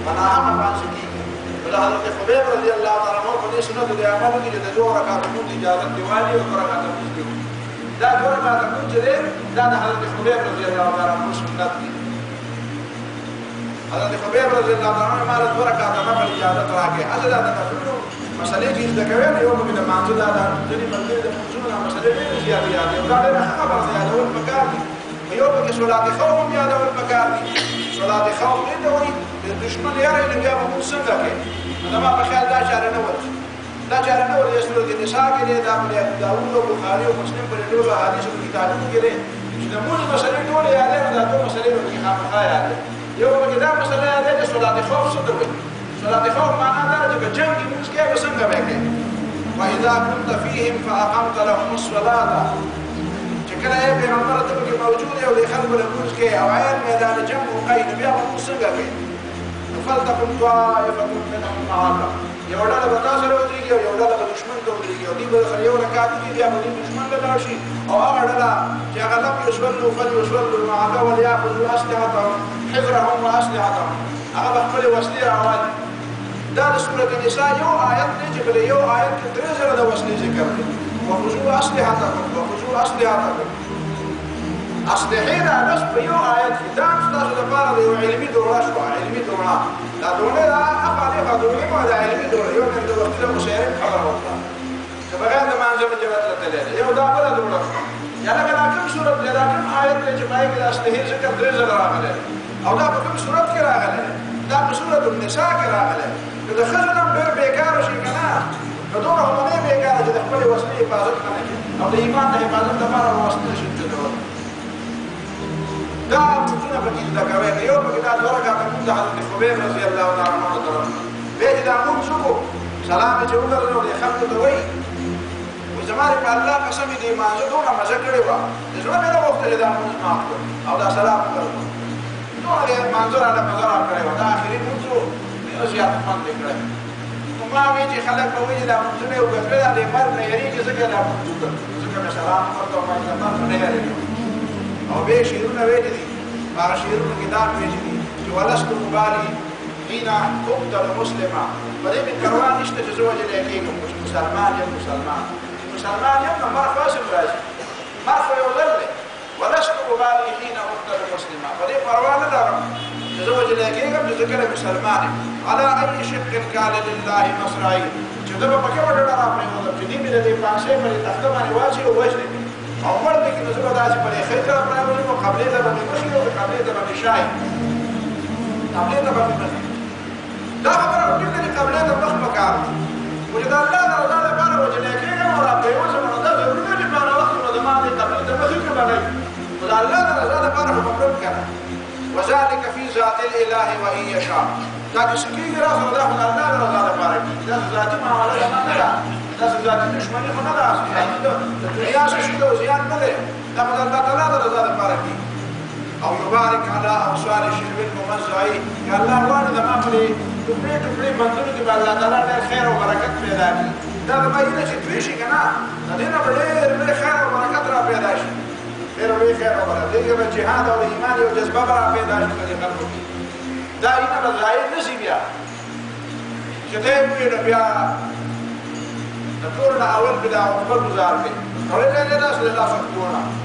په ناحقه پانسې کېږي نو د حضرت خبیب رضی الله تعالی عنه په دې سنتو د عملو کې چې د 2 رکعتو لمونځ اجازت دی والي او 2 رکعته لمونځ دی دا 2 رکعته لمونځ چې دی دا د حضرت خبیب رضی الله تعالی عنه سنت دی حضرت خبیب رضی الله تعالی عنه ما له 2 رکعته نفل اجازت راکړې هسې دا د نفلو مسئلې چې زده کوي نو یو به د مانځه دا ځینې ملګري د لمونځونو نه مسئلې ډېرې زیاتې یادوي او دا ډېره ښه خبره ده یادول پکار دي په یو پکې صلات خوف هم یادول پکار دي صلات خوف دې ته وایي د دشمن یاره نو بیا به مونځ څنګه کوې نو زما په خیال دا چاره نه ورځي دا چاره نه ورځي سورة النساء کې دی دا په ابو داود او بخاري او مسلم په ټولو احادیثو کې کتابونو کې دی چې د مونځ مسئلې ټولې یادې نو دا 2 مسئلې به پکې خامخا یادې یو پکې دا مسئله یادې چې صلات خوف څه ته وایي صلات خوف معنا دا چې په جنګ کې مونځ کوې به څنګه به کوې وإذا كنت فيهم فأقمت لهم الصلاة چې کله یې پیغمبر ته پکې موجود یې او د خلکو لمونځ کوې او عین میدان جنګ وښایي نو بیا به مونځ څنګه کوې نو فلتکن طائفة منهم معك یو ډله به تا سره ودرېږي او یو ډله به دښمن ته ودرېږي او دوی به سره یو رکعت وکړي بیا به دوی دښمن ته لاړ شي او هغه ډله چې هغه لم یصلوا فلیصلوا معك وليأخذوا أسلحتهم حذرهم وأسلحتهم هغه به خپلې وسلې راوالي دا د سورة النساء یو آیت دی چې په یو آیت کې 3 ځله د وسلې ذکر دی وخذوا أسلحتكم وخذوا أسلحتكم أسلحې دا بس په یو آیت کې دا هم ستاسو لپاره د یو علمي دوره شوه علمي دوره دا دوره دا هغه دوره مو دا علمي دوره یو مې د وختي د مشاعرې خبره وکړه چې بغیر د مانځه په جواب ته تللی دی یو دا بله دوره شوه یا لکه دا کوم صورت دی دا کوم آیت دی چې په هغې کې د أسلحې ذکر 3 ځله راغلی او دا په کوم صورت کې راغلی دا په سورة النساء کې راغلی نو د ښځو نه ډېر بېکاره شي که نه نو دومره خو نه بېکاره چې د خپلې وسلې حفاظت نه کوي او د ایمان د حفاظت لپاره به وسلې شي زدهول دا لمونځونه پکې زده کوئ که یو پکې دا 2 رکعته لمونځ د حضرت خبیب رضی الله تعالی عنه له طرف بیا چې دا لمونځ وکړو سلام یې چې وګرځوو دې خلکو ته وایي وایي زما دې په الله قسم یې دې لمانځه دومره مزه کړې وه د زړه مې نه غوښتل چې دا لمونځ مات کړم او دا سلام وګرځوم دومره دې لمانځه راله مزه راکړې وه دا آخري لمونځ و ډېر زیات خوند یې کړی نو ما وایي چې خلک به وایي چې دا لمونځونه یې وګرځوې دا د مرګ نه یېرېږي ځکه دا لمونځ وکړم ځکه مې سلام ورته ووایي د مرګ نه یېرېږم او بیا شعرونه ویلي دي هغه شعرونه کې دا ویلي دي چې ولست مبالي حين اقتل مسلما په دې مې پروا نشته چې زه وجلی کېږم چې مسلمان یم چې مسلمان یم نو مرګ خاص هم راځي مرګ خو یو ځل دی ولست مبالي حين اقتل مسلما په دې پروا نه لرم چې زه وجلی کېږم چې زه کله مسلمان یم على أي شق كان لله مصرعي چې زه به پکې وډډه راپرېښودم چې دې مې د دې پانسۍ په دې تخته باندې واچوي او وژنې مې او مړ دې کې نو زه به داسې په دې خیر سره پرېوځم او قبلې ته به مې مخې او قبلې ته به مې شایي قبلې ته به مې مخې دا خبره وکړه چې قبله د وخت مکار وجد الله د رضا لپاره وجنه کېږي او را پریوځه نو دا ضروري نه چې په وخت نو د ما د قبله د وخت کې باندې خدای الله د رضا لپاره مقرر کړه وذلك في ذات الاله وان يشاء دا چې کېږي راځي دا خدای الله د رضا لپاره دا ذاتي معاملې نه ده دا ذاتي دښمني نه ده د دنیا څخه څه زیان نه ده دا خدای الله د رضا لپاره کېږي او يبارك على اوصال الشرب الممزعي يا الله وانا د ما په ټوکړي بندونو کې الله تعالی ډېر خیر او برکت پیدا کړي دا د ماینه چې دوی شي کنه د دې نه ډېر خیر او برکت را پیدا شي ډېر خیر او برکت دغه جهاد او ایمان او جذبه را پیدا شي د خلکو کې دا اینه بځای نشي بیا چې دې په بیا د ټول اول بدا او خپل گزار کې اورې نه دا څه لا څنګه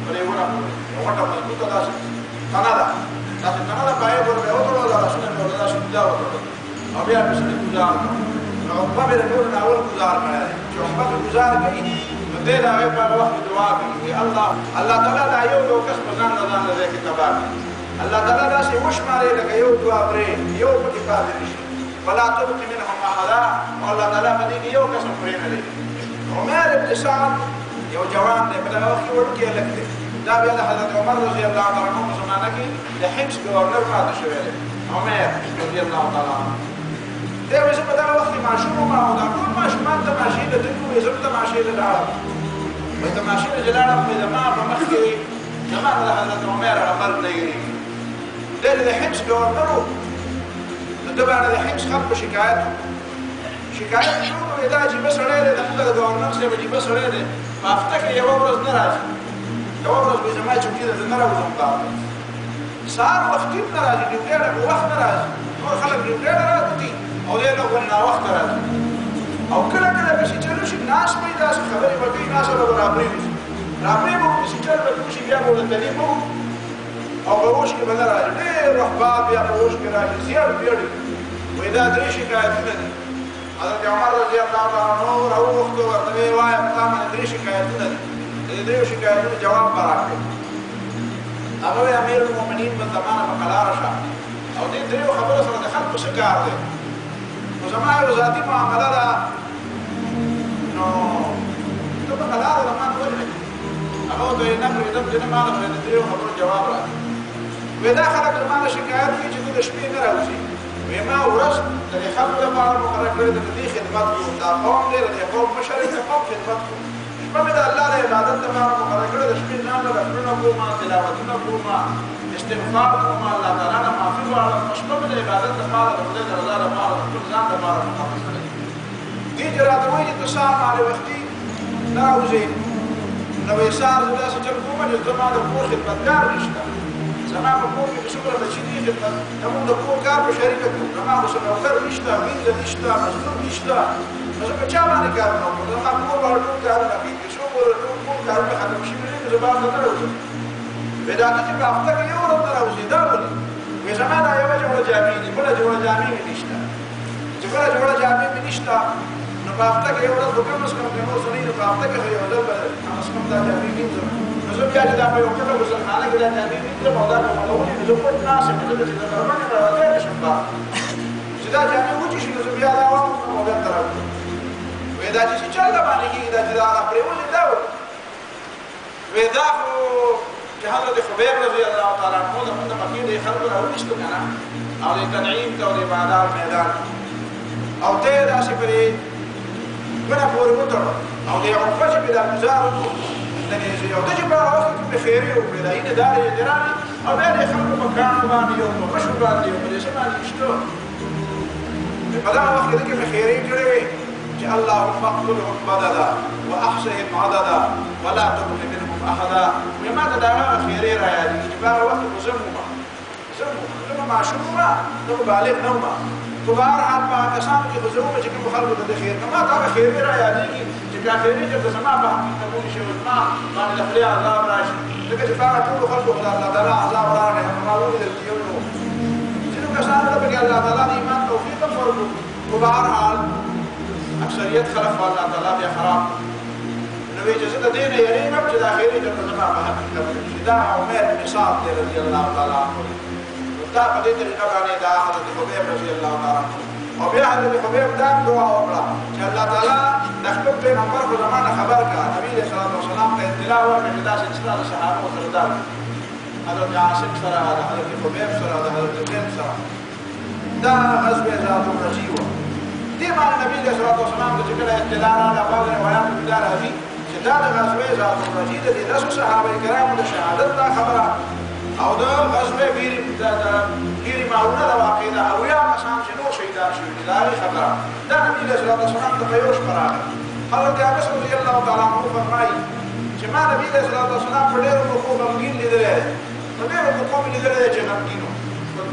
ولې ونه وټه مضبوطه ده Canada, that's in Canada, by over the other, that's in the last without. I'll be able to do that. I'll probably do an hour Kuzar, John Papa Kuzar, but then I have a walk with the walking. Allah Tala, you Kaspazan, the Zekabak. Allah Tala, she wish Mary like a yo to a brain, yo put the Padrish. Palato to me, Hamada, Allah Tala, Madini, yo Casam Prenary. Omer, the son, yo Jawan, the Pedagog, you were elected. دا بیا د حضرت عمر رضی الله تعالی عنہ په زمانه کې د Homs governor پاتې شوی دی عمر رضی الله تعالی عنہ دا ویسه په دغه وخت کې معشوم ما او دا ټول معشومان تماشې د دغه ویزه تماشې له لاړه وي تماشې له لاړه په دما په مخ کې زمانه د حضرت عمر عمر نه یې د حمص گورنر د باندې د حمص خلک شکایت شروع دا چې بسړې د گورنر سره چې بسړې ده په هفته کې یو ورځ نه راځي یو ورځ به زما چوکۍ ده نه راوځم کار سهار وختي نه راځي ډیوټي په وخت نه راځي نور خلک ډیوټي نه راځي او دی نو نه وخت راځي او کله به چې چلو شي ناس پیدا شي خبرې وکړي ناس به برابرې وي به چې چل به شي بیا به تعلیم او به وښ کې بدل راځي ډېر رهباب بیا به وښ کې راځي زیات پیړي وې دا درې شکایتونه دي حضرت عمر رضی الله تعالی عنہ راو وخت ورته وایي په تاسو درې شکایتونه دي دریو شکایتونو جواب راکړي هغه امیر المؤمنین په زمانه په قلار شه او دې دریو خبرو سره د خلکو څه کار دی نو زما یو ذاتي معامله ده نو ته په قلار د ما ولې هغه ته نه پرېږدم چې نه ما د دریو خبرو جواب راکړي وې دا خلک زمانه شکایت کوي چې د شپې نه راوځي وې ما ورځ د خلکو لپاره مقرر کړی د دې خدمت کوم دا قوم دی د قوم مشرک د قوم خدمت کوم فمن الله له عبادت تمام مقرر کړل د شپې نه غفلونه کوما تلاوتونه کوما استغفار کوما الله تعالی نه معافي غواړم مشبه د عبادت لپاره د خدای د رضا لپاره د خپل ځان لپاره مقرر کړل دي جراته وایي چې تاسو باندې وختي نه راوځي نو یې سار داسې چې کومه د زما د کور خدمتګار نشته زما په کور کې څومره د چینی خدمت زموږ د کور کار په شریکه کوم زما خو څه نوکر نشته وینځ نشته مظلوم نشته زه په چا باندې کار نه کوم زما کور باندې ټول کارونه کوي ټول کارونه ختم شي نو زه باندې نه راوځم ودا چې په هفته کې یو ورځ نه راوځي دا ولې وې زما دا یو جوړه جامې دي بل جوړه جامې نشته چې بل جوړه جامې نشته نو په هفته کې یو ورځ وکړم نو څنګه نو سړي نو په هفته کې یو ځل به څنګه دا جامې کېږي نو زه بیا دا په یو کله وسل خانه کې دا جامې دې په دا په مولوي زه په ناس کې د دې درمنه راځي نشم با چې دا جامې وځي شي نو بیا دا وام او دا راځي ودا چې چل باندې کې دا چې دا پرېوځي دا وې دا خو چې حضرت خبیب رضی الله تعالی عنہ د موږ مکه د خلکو راوښتو کنه او د تنعیم ته او د بازار میدان او ته دا چې پرې ونه پورې وته او د یو په چې دا گزارو دغه یو د چې په وخت کې خیری او په داینه داري دراني او د خلکو په کار باندې یو په مشو باندې یو په دې باندې شته په دا وخت کې خیری کړې اللهم اقتلهم بددا واحصهم عددا ولا تبق منهم احدا وما تدعى خيري رايادي اجبار وقت زموما معشوما نو بالغ نوما كبار حال ما كسان کی زموما چې کوم خلق د خیر ما تا خيري رايادي چې کا خيري چې زما په تقول شي ما باندې خپل عذاب راشي دغه چې فقط ټول خلق الله تعالی عذاب راغی ما ولې دې یو چې کسان ته به الله تعالی ایمان توفیق ورکړي كبار حال اکثریت خلق الله تعالی بیا خراب نو اجازه د دین یې نه چې د اخیری د زما په حقیقت دا عمر بن صاد رضی الله تعالی عنہ دا په دې طریقه باندې دا حضرت خبیب رضی الله تعالی عنہ او بیا حضرت حبیب دام دعا وکړه چې الله تعالی د خپل پیغمبر په زمانه خبر کړه نبی صلی الله علیه وسلم ته اطلاع ورکړه چې دا چې صحابه سره دا حضرت عاصم سره حضرت حبیب سره حضرت زید سره دا غزوه ذات الرجی و دې باندې نبی صلی الله علیه وسلم چې کله اطلاع راغله بعض روایت کې دا راځي چې دا د غزوه ذات الرجی د داسو صحابه کرامو د شهادت دا خبره او دا غزوه بیری معونه دا واقع ده او یا کسان چې نور شهیدان شوي دي دا خبره دا نبی صلی الله علیه وسلم ته په یوش پراغه حضرت انس رضی الله تعالی عنہ فرمایي چې ما نبی صلی الله علیه وسلم په ډېرو موقعو غمګین لیدلی په ډېرو موقعو مې لیدلی دی چې غمګین و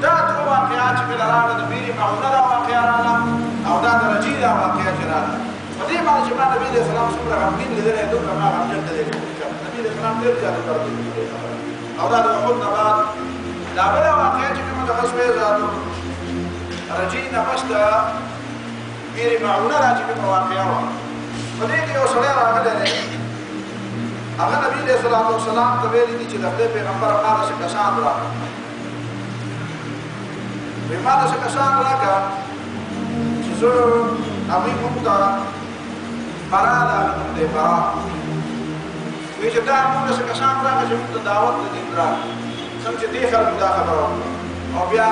دا دوه واقعات چې کله راغله د بیري معونه دا واقعه راغله او دا د رجی دا واقعه چې راغله په دې باندې چې ما نبی صلی الله علیه وسلم څومره غمګین لیدلی دومره ما غمجن نه دی نبی صلی الله علیه وسلم ډېر زیات کړی او دا د احد نه بعد دا بله واقعه چې کومه د غزوې ذات الرجی نه پس د بیري معونه را چې کومه واقعه وه په دې کې یو سړی راغلی دی هغه نبی صلی الله علیه وسلم ته ویلي دي چې د خدای پیغمبر ما داسې کسان راکړه وایي ما داسې کسان راکړه چې زه هغوی موږ ته فرا د هغه نوم دی فرا وایي چې دا موږ داسې کسان راکړه چې موږ ته دعوت د دین راکړه څنګه چې دې خلکو دا خبره وکړه او بیا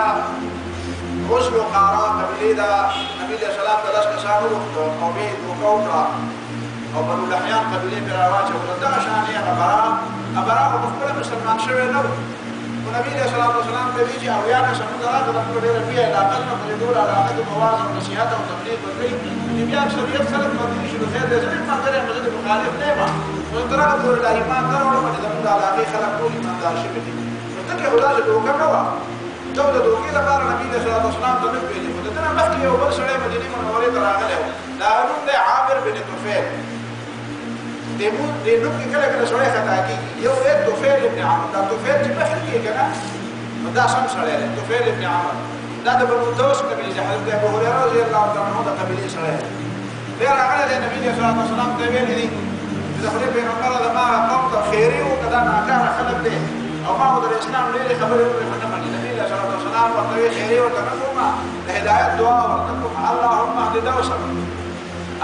غسل و قارا قبیلې دا نبي علیه السلام ته 10 کسان وغوښتل او بیا یې دوکه وکړه او بنو لحیان قبیلې پرې راواچوله دغه شان یې هغه برا خو پخپله مسلمان شوی نه و خو نبي علیه السلام ته وایي چې اویا کسه موږ راغله دا موږ ډېره بیا علاقه نه پرې ټول علاقه د مواز او نصیحت او تبلیغ وکړي چې بیا اکثریت خلک ملګري شي نو خیر دی زه ډېر ملګری یم زه د مخالف نه یم خو تر هغه پورې دا ایمان نه راوړم چې زموږ د علاقې خلک ټول ایماندار شوي دي نو ته کې خو داسې دوکه نه وه ته د دوکې لپاره نبي علیه السلام ته نه ویلي خو د ده نه مخکې یو بل سړی مدینې منورې ته راغلی و د هغه نوم دی عامر بن طفیل دې نوم کې کله کله سړی خطا کېږي یو دی طفیل ابن عمر دا طفیل چې مخکې کې که نه نو دا سم سړی دی طفیل ابن عمر دا د بنو دوس قبیلې دی حضرت ابو هریره رضی الله تعالی عنه د قبیلې سړی دی دی راغلی دی نبي علیه السلام ته ویلي دي چې د خدای پیغمبر زما قوم ته خیري و که دا ناکاره خلک دی او ما خو د اسلام ډېرې خبرې وکړې خو نه مني نبي علیه السلام ورته ویې خیرې ورته نه کومه د هدایت دعا ورته کومه اللهم اهد دوس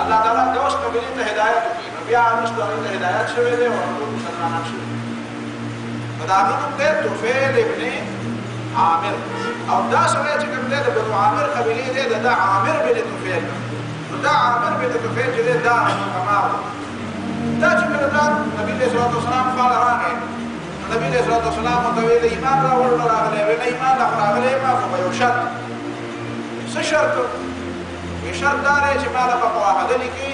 الله تعالی دوس قبیلې ته هدایت وکړي نو بیا وروسته هغوی ته هدایت شوی دی او ټول مسلمانان شوي نو د هغه نوم دی طفیل ابن عامر او دا سړی چې کوم دی د بنو عامر قبیلې دی د دا عامر بن طفیل نو دا عامر بن طفیل چې دی دا همار دا چې کله دا نبي علیه السلام خواله راغی نبی علیه السلام ورته ویل ایمان راوړل راغلی ویل ایمان راغلی ما خو په یو شرط څه شرط وایي شرط دا دی چې ما له په معاهده لیکي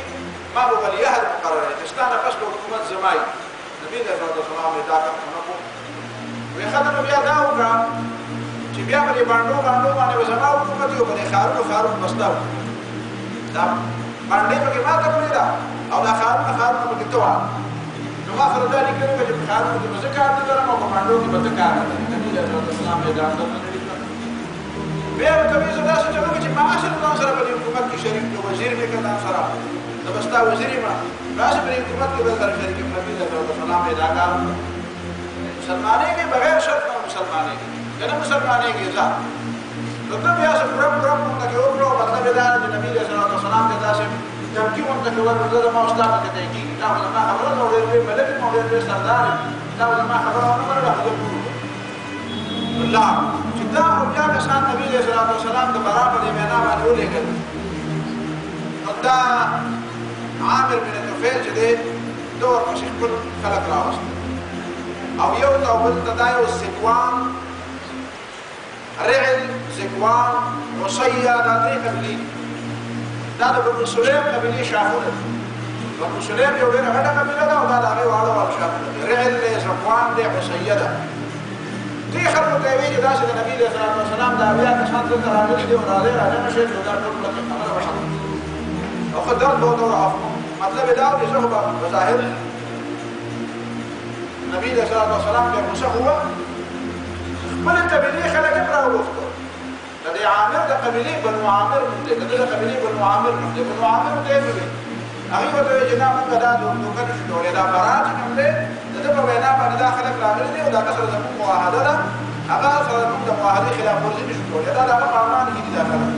ما به ولیعهد مقرر چې ستا نه پس به حکومت زما وي نبي علیه السلام یې دا کار ونه کړو وایي ښه ده نو بیا دا وکړه چې بیا به دې بانډو باندې به زما حکومت وي او به دې ښارونو به ستا وي دا بانډۍ پکې ما ته کړې ده او دا ښارونه پکې ته وه نو ما سره دا لیکلي وه چې په ښارونو کې به زه کار نه لرم او په بانډو کې به ته کار نه لرې نبي علیه السلام یې دا درنه لیکله بیا ورته وایي زه داسې چلوم چې ما اصل ځان سره په دې حکومت کې شریک کړو وزیر مې کړه ځان سره زه به ستا وزیر یم راسه په دې حکومت کې به سره شریک یم نبي علیه السلام یې دا کار وکړو مسلمانېږي بغیر شرط نه مسلمانېږي که نه مسلمانېږي ځه نو ته بیا څه پرم ورته کې وکړو مطلب یې دا دی چې نبي علیه السلام ته داسې دمکي ورته کې ورکړو زه زما او ستا پکې ځای کېږي دا خو زما خبره ده او ډېر لوی ملک یم او ډېر لوی سردار یم دا خو زما خبره ونه منله خو زه پوه الله چې دا اویا کسان نبي علیه السلام د برا په دې مینا باندې ولېږل نو دا عامر بن طفیل چې دی ده ورپسې خپل خلک راوستل او یو ته او بل ته دا یو ذکوان رعل ذکوان عصیه دا درې قبیلې دا د بنو سلیم قبیلې شاخونه دي بنو سلیم یو ډېره غټه قبیله ده او دا د هغې واړه واړه شاخونه دي رعل دی ذکوان دی عصیه ده دې خلکو ته یې وایي چې داسې د نبي علیه السلام د اویا کسان دلته راغلي دي او راځئ راجمع شئ نو دا ټول پلکې خبره وشوه او ښه درد به ورته ورعفو مطلب یې دا و چې زه خو به بظاهر نبي علیه السلام بیا غوسه خو وه خپلې قبیلې خلک هم راوغوښتل د دې عامر د قبیلې بنو عامر نوم دی د ده د قبیلې بنو عامر نوم دی بنو عامر ته یې وویل هغوی ورته وویل چې نه مونږ دا دوکه نشو کولی دا برا چې کوم دی د ده په وینا باندې دا خلک راغلي دي او د هغه سره زموږ معاهده ده هغه سره زموږ د معاهدې خلاف ورزي نشو کولی دا د هغه په امان کې دي دا خلک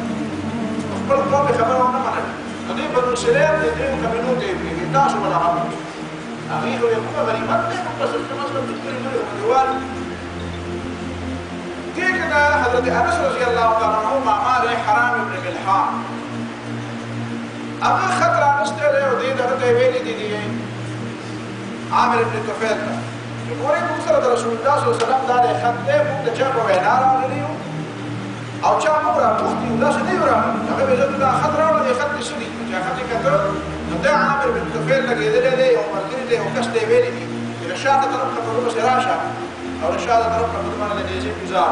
خپل قوم خبره ونه منله نو دوی بنو سلیم د درېیو قبیلو ته یې پرېږدي تاسو به دغه وکړئ هغوی خو یې کومه غنیمت دی خو بس کم از کم د خپلې لورې خوندیوال دې کې د حضرت انس رضی الله تعالی عنه ماما دی حرام ابن ملحان هغه خط رانستی دی او دې دغه ته یې ویلي دي عامر ابن طفیل ته چې ګورئ موږ سره د رسول الله صلی الله علیه وسلم دا دی خط دی موږ د چا په وینا راغلي یو او چا موږ راپوښتي یو داسې نه یو راغلي هغه ویل زه دا خط راوړم دې خط دې څه دي چې خط یې کتل نو دا عامر ابن طفیل لګېدلی دی یو ملګري دی یو کس ته یې ویلي دي چې د شا د طرف نه په ده پسې راشه او د شا د طرف نه په ده باندې د نیزې ګزار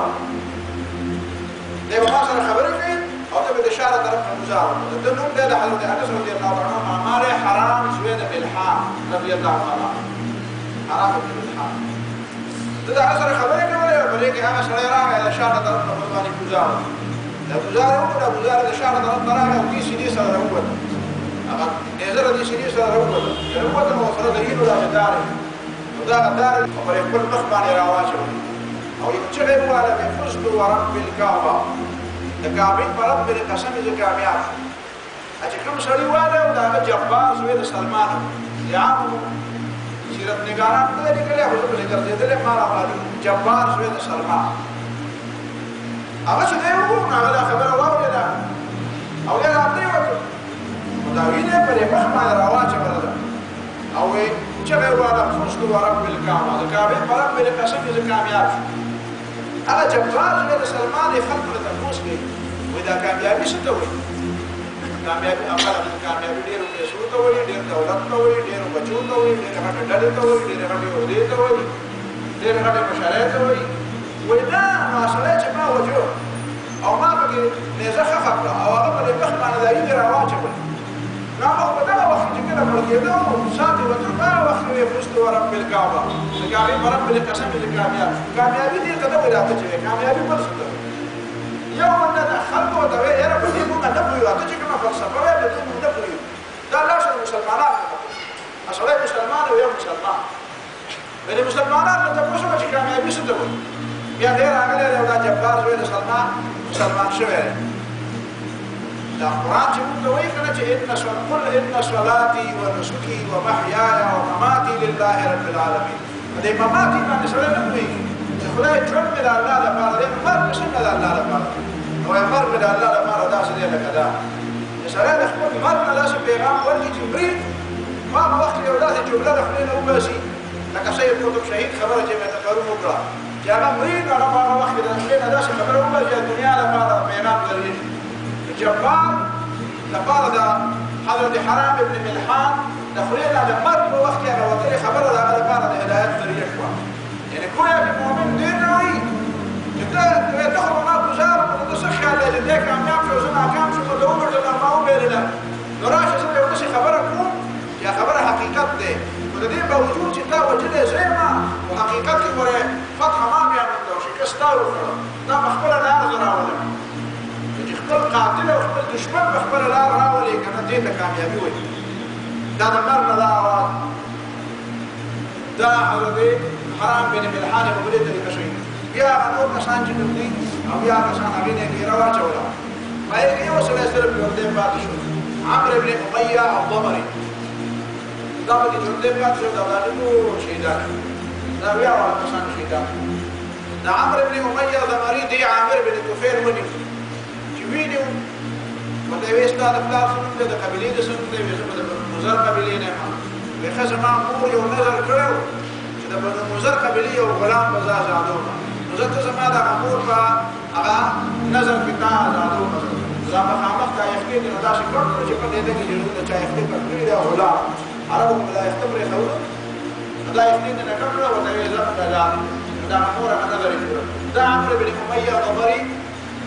دی به ما سره خبرې کوي او ته به د شا د طرف نه ګزار د ده نوم دی د حضرت انس رضي الله عنه ماما دی حرام زوی د ملحان رضي الله تعالی حرام ابن ملحان ده د هغه سره خبرې کولې او په دې کې هغه سړی راغی د شا د طرف نه په ده باندې ګزار دا ګزار یې وکړه ګزار د شا د طرف نه راغی او دې سینې سره راووته هغه نیزه د دې سینې سره راووته چې راووته نو ورسره د هیلو دا غدار نو دا غدار او پر خپل مخ باندې راواچوي او یو چغې یې وویله مې فزت ورب الکعبه د کعبې په رب مې قسم یې زه کامیاب شوم چې کوم سړي وویله د هغه جبار زوی د سلمان د عامو سیرت نګاران ته یې لیکلی خو زه پسې ګرځېدلی ما راغلي جبار زوی د سلمان هغه چې دی وګورو نو هغه دا خبره واورېده او بیا راپرېوتو نو دا وینه یې پر یې مخ باندې راواچوله ده او چغې یې وویله فزت ورب الکعبه د کعبې په رب مې قسم یې زه کامیاب شوم هغه جبار زوی د سلمان یې خلکو ته تپوس کوي وایي دا کامیابي څه ته وایي کامیابي اوله کامیابي ډېرو پیسو ته وایي ډېر دولت ته وایي ډېرو بچو ته وایي ډېرې غټې ډلې ته وایي ډېرې غټې عهدې ته وایي ډېرې غټې مشرۍ ته وایي وایي نه نو سړی چې ما وجو او ما پکې نیزه ښخه کړه او هغه په دې مخ باندې دا ایږې راواچولې نو هغه په دغه وخت چې کله مړ کېده ساعت یې وتو په هغه وخت کې فزت ورب الکعبه د کعبې په رب مې قسم یې زه کامیاب شوم کامیابي دې ته نه وایي راته چې کامیابي بل څه ته وایي یو نه ده خلکو ورته وایي یاره په دې موږ نه پوهېږو ته چې کومه فلسفه وایي په دې موږ نه پوهېږو دا لاړ شه د مسلمانانو ته تپوس سړی مسلمان او یو مسلمان د مسلمانانو ته تپوس وکړه چې کامیابي څه ته وایي بیا دی راغلی دی او دا جبار زوی د سلمان مسلمان شوی دی دا قرآن چې موږ ته وایي که نه چې قل ان صلاتي ونسکي ومحیاي ومماتي لله رب العالمین په دې مماتي باندې سړی نه پوهېږي چې خدای ژوند مې د الله لپاره دی مرګ مې څنګه د الله لپاره دی نو وایي مرګ مې د الله لپاره داسې دی لکه دا چې سړی د خپل مرګ نه داسې پیغام ورکړي چې مري په هغه وخت کې یو داسې جمله د خولې نه وباسي لکه سید قطب شهید خبره چې مې ته پرون وکړه چې هغه مري نو هغه په هغه وخت کې د خولې نه داسې خبره وباسي د دنیا لپاره پیغام درېږي جبار لپاره د حضرت حرام ابن ملحان د خولې نه د مرګ په وخت کې هغه وتلې خبره د هغه لپاره د هدایت ذریعه شوه یعنې ګویا چې مؤمن دې نه وایي چې ته خو به ما ګزار وکړو ته څه خیال دی چې دی کامیاب شو زه ناکام شوم نو ته وګرځېدم ما وبېرېدم نو راشه زه به یو داسې خبره کوم چې خبره حقیقت دی خو د دې باوجود چې تا وجلی زه یم خو حقیقت کې ګورې فتحه ما بیا موندله او شکست تا وکړه تا په خپله لاره زه راولم چې خپل قاتل او خپل دشمن په خپله لاره راولې که نه دې ته کامیابي وایي دا د مرګ نه دا آواز دا حضرت حرام بن ملحان په بلې طریقه شوي بیا هغه نور کسان چې کوم دي او بیا کسان هغې نه یې ګیره واچوله په هغې کې یو سړی صرف ژوندی پاتې شو عمرو بن امیه الضمري دا پکې ژوندی پاتې شو دا باندې ټول شهیدان دا بیا هغه کسان شهیدان دا عمرو بن امیه الضمري دی عامر بن طفیل ونیو چې وینیو ورته یې ویې ستا د پلار څه نوم دی د قبیلې د څه نوم دی ویې زه به د بنو مضر قبیلې نه یم ویې ښه زما مور یو نظر کړی و چې د بنو مضر قبیلې یو غلام به زه ازادوم نو زه ته زما دغه مور په هغه نظر کې تا ازادوم زه مخامخ دا یخنې دې نو داسې کړ کړو چې په دې کې چې د چا یخنې کړ کړي دی غلام عربو به دا یخته پرېښوله نو دا یخنې دې نه کړ کړه ورته ویې زه ازاد نو دغه مور هغه نظر یې کړو دا عمرو بن امیه الضمري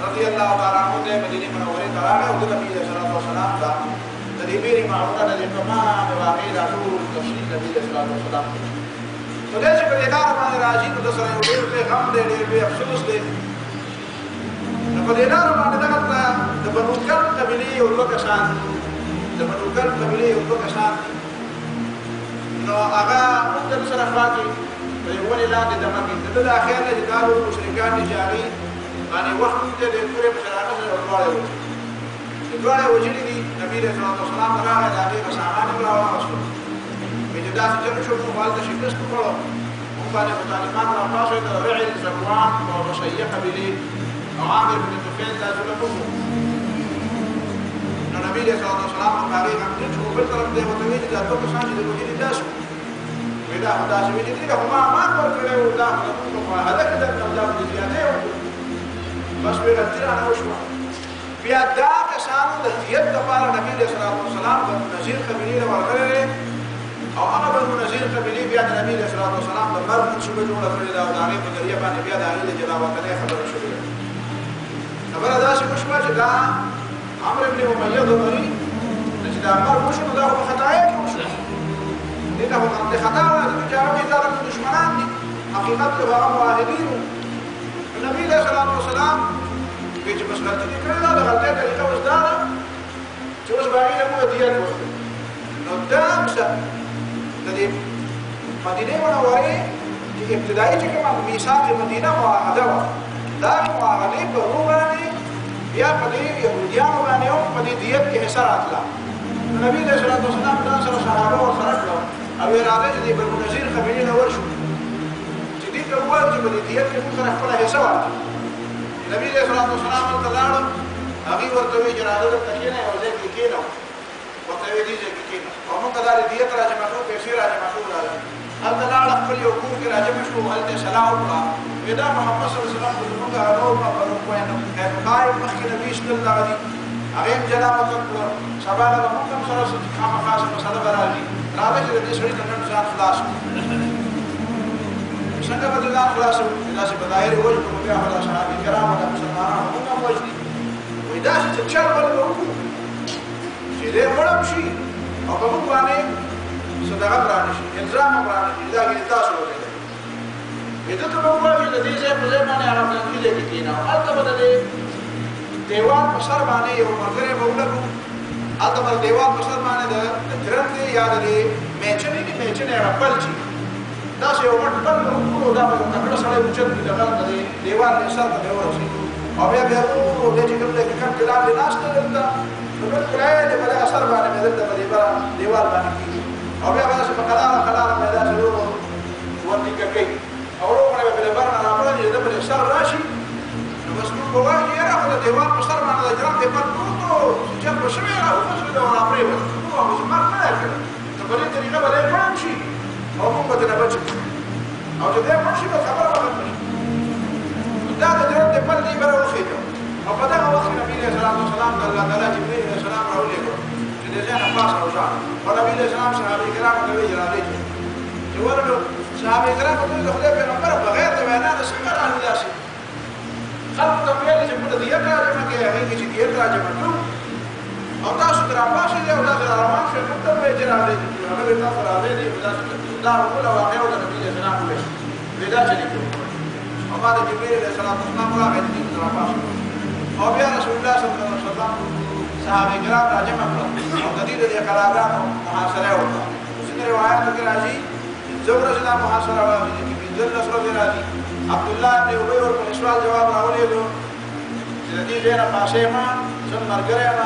رضی الله تعالی عنہ د مدینې منورې ته راغی او د نبي علیه الصلاة والسلام ته د دې بیرې معروضه د دې تمام واقعې دا ټول تفصیل نبي علیه الصلاة والسلام نو دی چې په دې لاره باندې راځي نو د سره یو ډېر لوی غم دی ډېر لوی افسوس دی نو په دې لاره باندې دغلته د بنو کلب قبیلې یو دوه کسان د بنو کلب قبیلې یو دوه کسان نو هغه موږ د سره خوا کې په یو ونې لاندې دمه کې د ده دا خیال دی چې دا مشرکان دي چې هغوی باندې وخت موږ ته د تورې په شرانه سره ورواړی وچې دوړې وجلې دي نبی رسول الله صلی الله علیه وسلم راغی د هغې به سامان یې راوغوښتل وایي چې داسې جنګ شو موږ هلته شکست وکړو موږ باندې به طالبان راپاڅوي د رعل ذکوان او بشیه قبیلې او عامر بن طفیل دا ظلم وکړو نو نبی رسول الله صلی الله علیه وسلم په هغې غمجن شو بل طرف دی ورته ویلي دا دوه کسان چې د وجلې دا شو وایي دا خو داسې وایي چې دې خو ما امان ورکړی وو دا خو زموږ په معاهده کې درته دا خو دې زیاتې وکړو بس وایي غلطي رانه وشوه بیا دا کسانو د دیت لپاره نبی علیه الصلاة والسلام بنو نذیر قبیلې له ورغلی او هغه بنو نذیر قبیلې بیا د نبی علیه الصلاة والسلام د مرګ منصوبه جوړه کړې ده او د هغې په ذریعه باندې بیا د هغې د جلاوطنۍ خبره شوې ده خبره داسې وشوه چې دا عمرو بن امیه ضمري چې دا مرګ وشو نو دا خو په خطایه کې وشو دې ته خو د خطا وایي ځکه چې هغه دا رقم دشمنان دي حقیقت کې به هغه معاهدین وو نبی علیه الصلاة والسلام وایي چې بس غلطي دې کړې ده د غلطۍ طریقه اوس دا ده چې اوس به هغې له موږ دیت ورکړو نو دا څه د دې مدینې منورې چې ابتدایي چې کومه میثاق مدینه معاهده وه دا معاهدې په روح باندې بیا په دې یهودیانو باندې هم په دې دیت کې حصه راتله نو نبي علیه الصلاة والسلام ځان سره صحابه ورسره کړه او یې راځي چې دې بنو نذیر قبیلې نه ورشو چې دې ته ووایو چې په دې دیت کې موږ سره خپله حصه واخلو نبی علیه الصلاة والسلام هلته لاړو هغې ورته وایي چې راځه دلته کښېنه یو ځای کې کښېنه ورته وایي دې ځای کې کښېنه او موږ دا د دیت راجمع کړو پیسې راجمع کړو راځه هلته لاړه خپل یو کور کې راجمع شو هلته یې سلا وکړه وایي دا محمد صلی الله علیه وسلم خو زموږ هغه نور قایب مخکې نبي شتل دغه دي هغې هم جلا وطن کړه سبا له به موږ هم سره خامخا څه مسله به راځي راځه چې د دې سړي نه نن ځان خلاص کړو څنګه به د ځان خلاصوو چې داسې په ظاهر یې وژنو بیا خو دا صحابه کرام او دا مسلمانان موږ هم وژني وایي داسې چې چل بل به وکړو چې دی مړ هم شي او په موږ باندې څه دغه هم رانه شي الزام هم رانه شي دا ګینې تاسو وکړئ وایي دلته به ووایو چې د دې ځای په ځای باندې هغه فلانکي ځای کې کښېنه هلته به د دې دیوال په سر باندې یو ملګری به ولرو هلته به د دیوال په سر باندې د درندې یا د دې میچنې دي میچنې هغه پل چې داسې یو غټ بل وکړو دا به یو تکړه سړی اوچت کړي د غر د دیوال نه سر ته به ورسېږي او بیا بیا ورو دی چې کوم ځای کې کم کې لاندې ناسته دلته نو بلکل عین په دې اثر باندې مې دلته په دې دیوال باندې کېږي او بیا به داسې په قلاره قلاره مې داسې ورو ورټیکه کوي او ورو به مې د بر نه راپړلې د پرې سر راشي نو بس موږ به وایو چې یاره خو د دیوال په سر باندې د جرم دی پل پروت و چې چل به شوی راوخوځېده او راپرېوت نو خو زه مرګ نه دی کړی نو په دې طریقه به دی مړ هم شي او موږ به ترې بچ کړو او چې دی مړ شي نو خبره به ختمه شي دا د جرم دی پل دی بره وخېږه او په دغه وخت کې نبي علیه السلام د الله تعالی جبریل علیه السلام راولېږه چې د ځای نه پاس راوژاړه او نبي علیه السلام صحابه کرامو ته ویل چې راځئ چې ورغلو صحابه کرامو ته ویل د خدای پیغمبره بغیر د وینا نه څنګه رانه داسې خلکو ته ویل چې موږ د دیت راجمع کوي هغې کې چې دیت راجمع کړو او تاسو ترې راپاڅېدئ او داسې را روان شئ موږ ته ووایئ چې راځئ هغه به تاسو راځئ دی دا ټوله واقعه د نبي علیه السلام وویل وایي دا چې لیکو او ما د جبریل علیه السلام راغی د دې راپاڅېدو او بیا رسول الله صلی الله علیه وسلم صحابه کرام راجمع کړل او د دې د قلاګانو محاصره یې وکړه ځینې روایاتو کې راځي زه ورځې دا محاصره وه چې پنځلس ورځې راځي عبدالله بن ابی ورته سوال جواب راولېږو چې د دې ځای نه پاڅېږم زه ملګری یم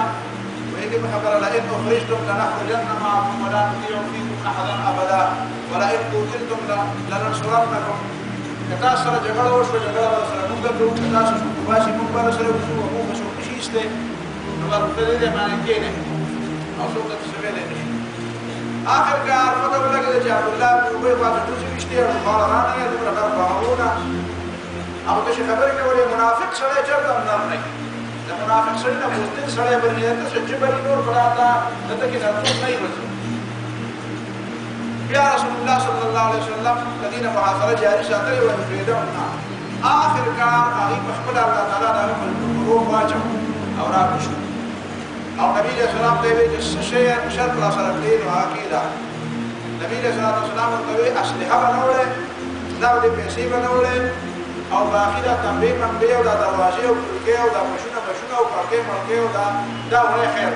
وایي کومه خبره لئن اخرجتم لنخرجن معكم ولا نطيع فيكم احدا ابدا ولئن قتلتم لننصرنكم که تاسو سره جګړه وشوه جګړه به سره موږ کوو که تاسو څوک وباسي موږ به سره وځو او موږ به څوک نشي ایستی نو به په دې ځای باندې کښېنئ او څوک درته څه ویلی نه شي آخر کار پته ولګېده چې عبدالله بن ابی پاسه ټوڅې ویشتې او غاړه رانغی دومره خلک باغونه او تاسې خبرې کولې منافق سړی چېرته هم نر نه د منافق سړي نه بزدل سړی به نیت څه جبر یې نور کړه دلته کې نرتوب نه وځي بیا رسول الله صلی الله علیه وسلم د دې نه محاصره جاري ساتلې وه پرېږده هم نه آخر کار هغې په خپله الله تعالی د هغه په روح واچو او راکوز شو او نبي علیه السلام ته یې ویل چې څه شی شرط را سره کړې نو هغه کې ده نبي علیه السلام ورته ویل اسلحه به نه وړې نغدې پیسې به نه وړې او باقي دا تنبې منبې او دا دروازې او کړکۍ او دا مشونه او کړکۍ مړکۍ او دا وړی خیر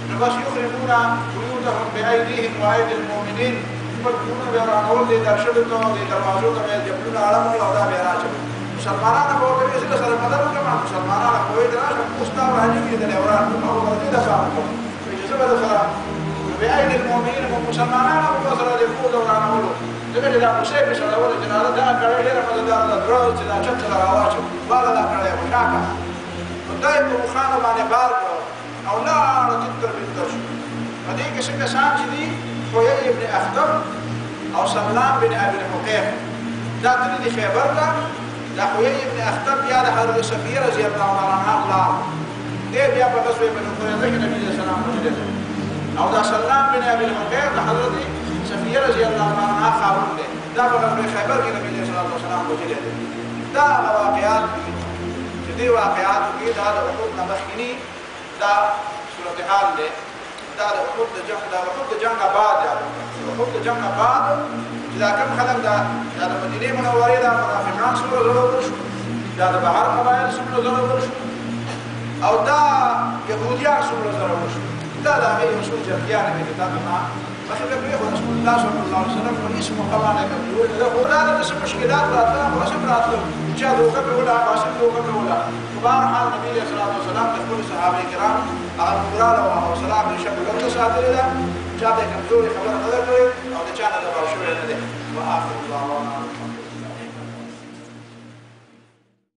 نو بس یخرجون بیوتهم بأیدیهم وأیدی المؤمنین خپل کورونه به یې رانول دې درشلو ته دې دروازو ته به یې جبلونه اړول او دا به یې راچول مسلمانانو په ورته ویل سره مدد وکړه مسلمانانو په ویل راشه مستاو راځي د اوران او ورته دا کار کوي چې زما د سره بأين المؤمنين مسلمانانو په سره د خود ورانولو دغه د مصیب سره ول جنازه دا کړي ډیره په دا درو چې دا چت راواچو والا دا کړي وشاکه خدای په خانه باندې بار او لا تقدر بالترش هذه كشكل شان جدي حيي بن أخطب أو سلام بن أبي الحقيق دا تريد خيبر دا حيي بن أخطب يا ده حضرت صفية رضي الله عنها الله ده بيا بغزوة بن قريظة النبي صلى الله عليه وسلم أو دا سلام بن أبي الحقيق ده حضرت صفية رضي الله عنها خاون ده دا بغزوة خيبر النبي صلى الله عليه وسلم دا واقعات دي واقعات کې دا د وحود مخکنی دا صورت حال ده دا د وحود د جنگ دا وحود د جنگ بعد وحود د جنگ بعد چې دا کوم خلک دا د مدینه منورې دا منافقان سره ضرور شو دا د بحر قبایل سره ضرور شو او دا يهوديان سره ضرور شو دا د هغه رسول جرګیان په کتاب ما مخکې به رسول الله صلی الله علیه وسلم په اسمه قواله کوي دا قرآن د مشکلات راځي او څه راځي چې دوکه په ولا واسه دوکه په ولا بار حال نبی صلی الله علیه وسلم د خپل صحابه کرام هغه قرآن او حوصله په شکل ورته ساتل دي چې دا کمزوري خبره نه ده او د چا نه دا شوې نه ده واخر دعوانا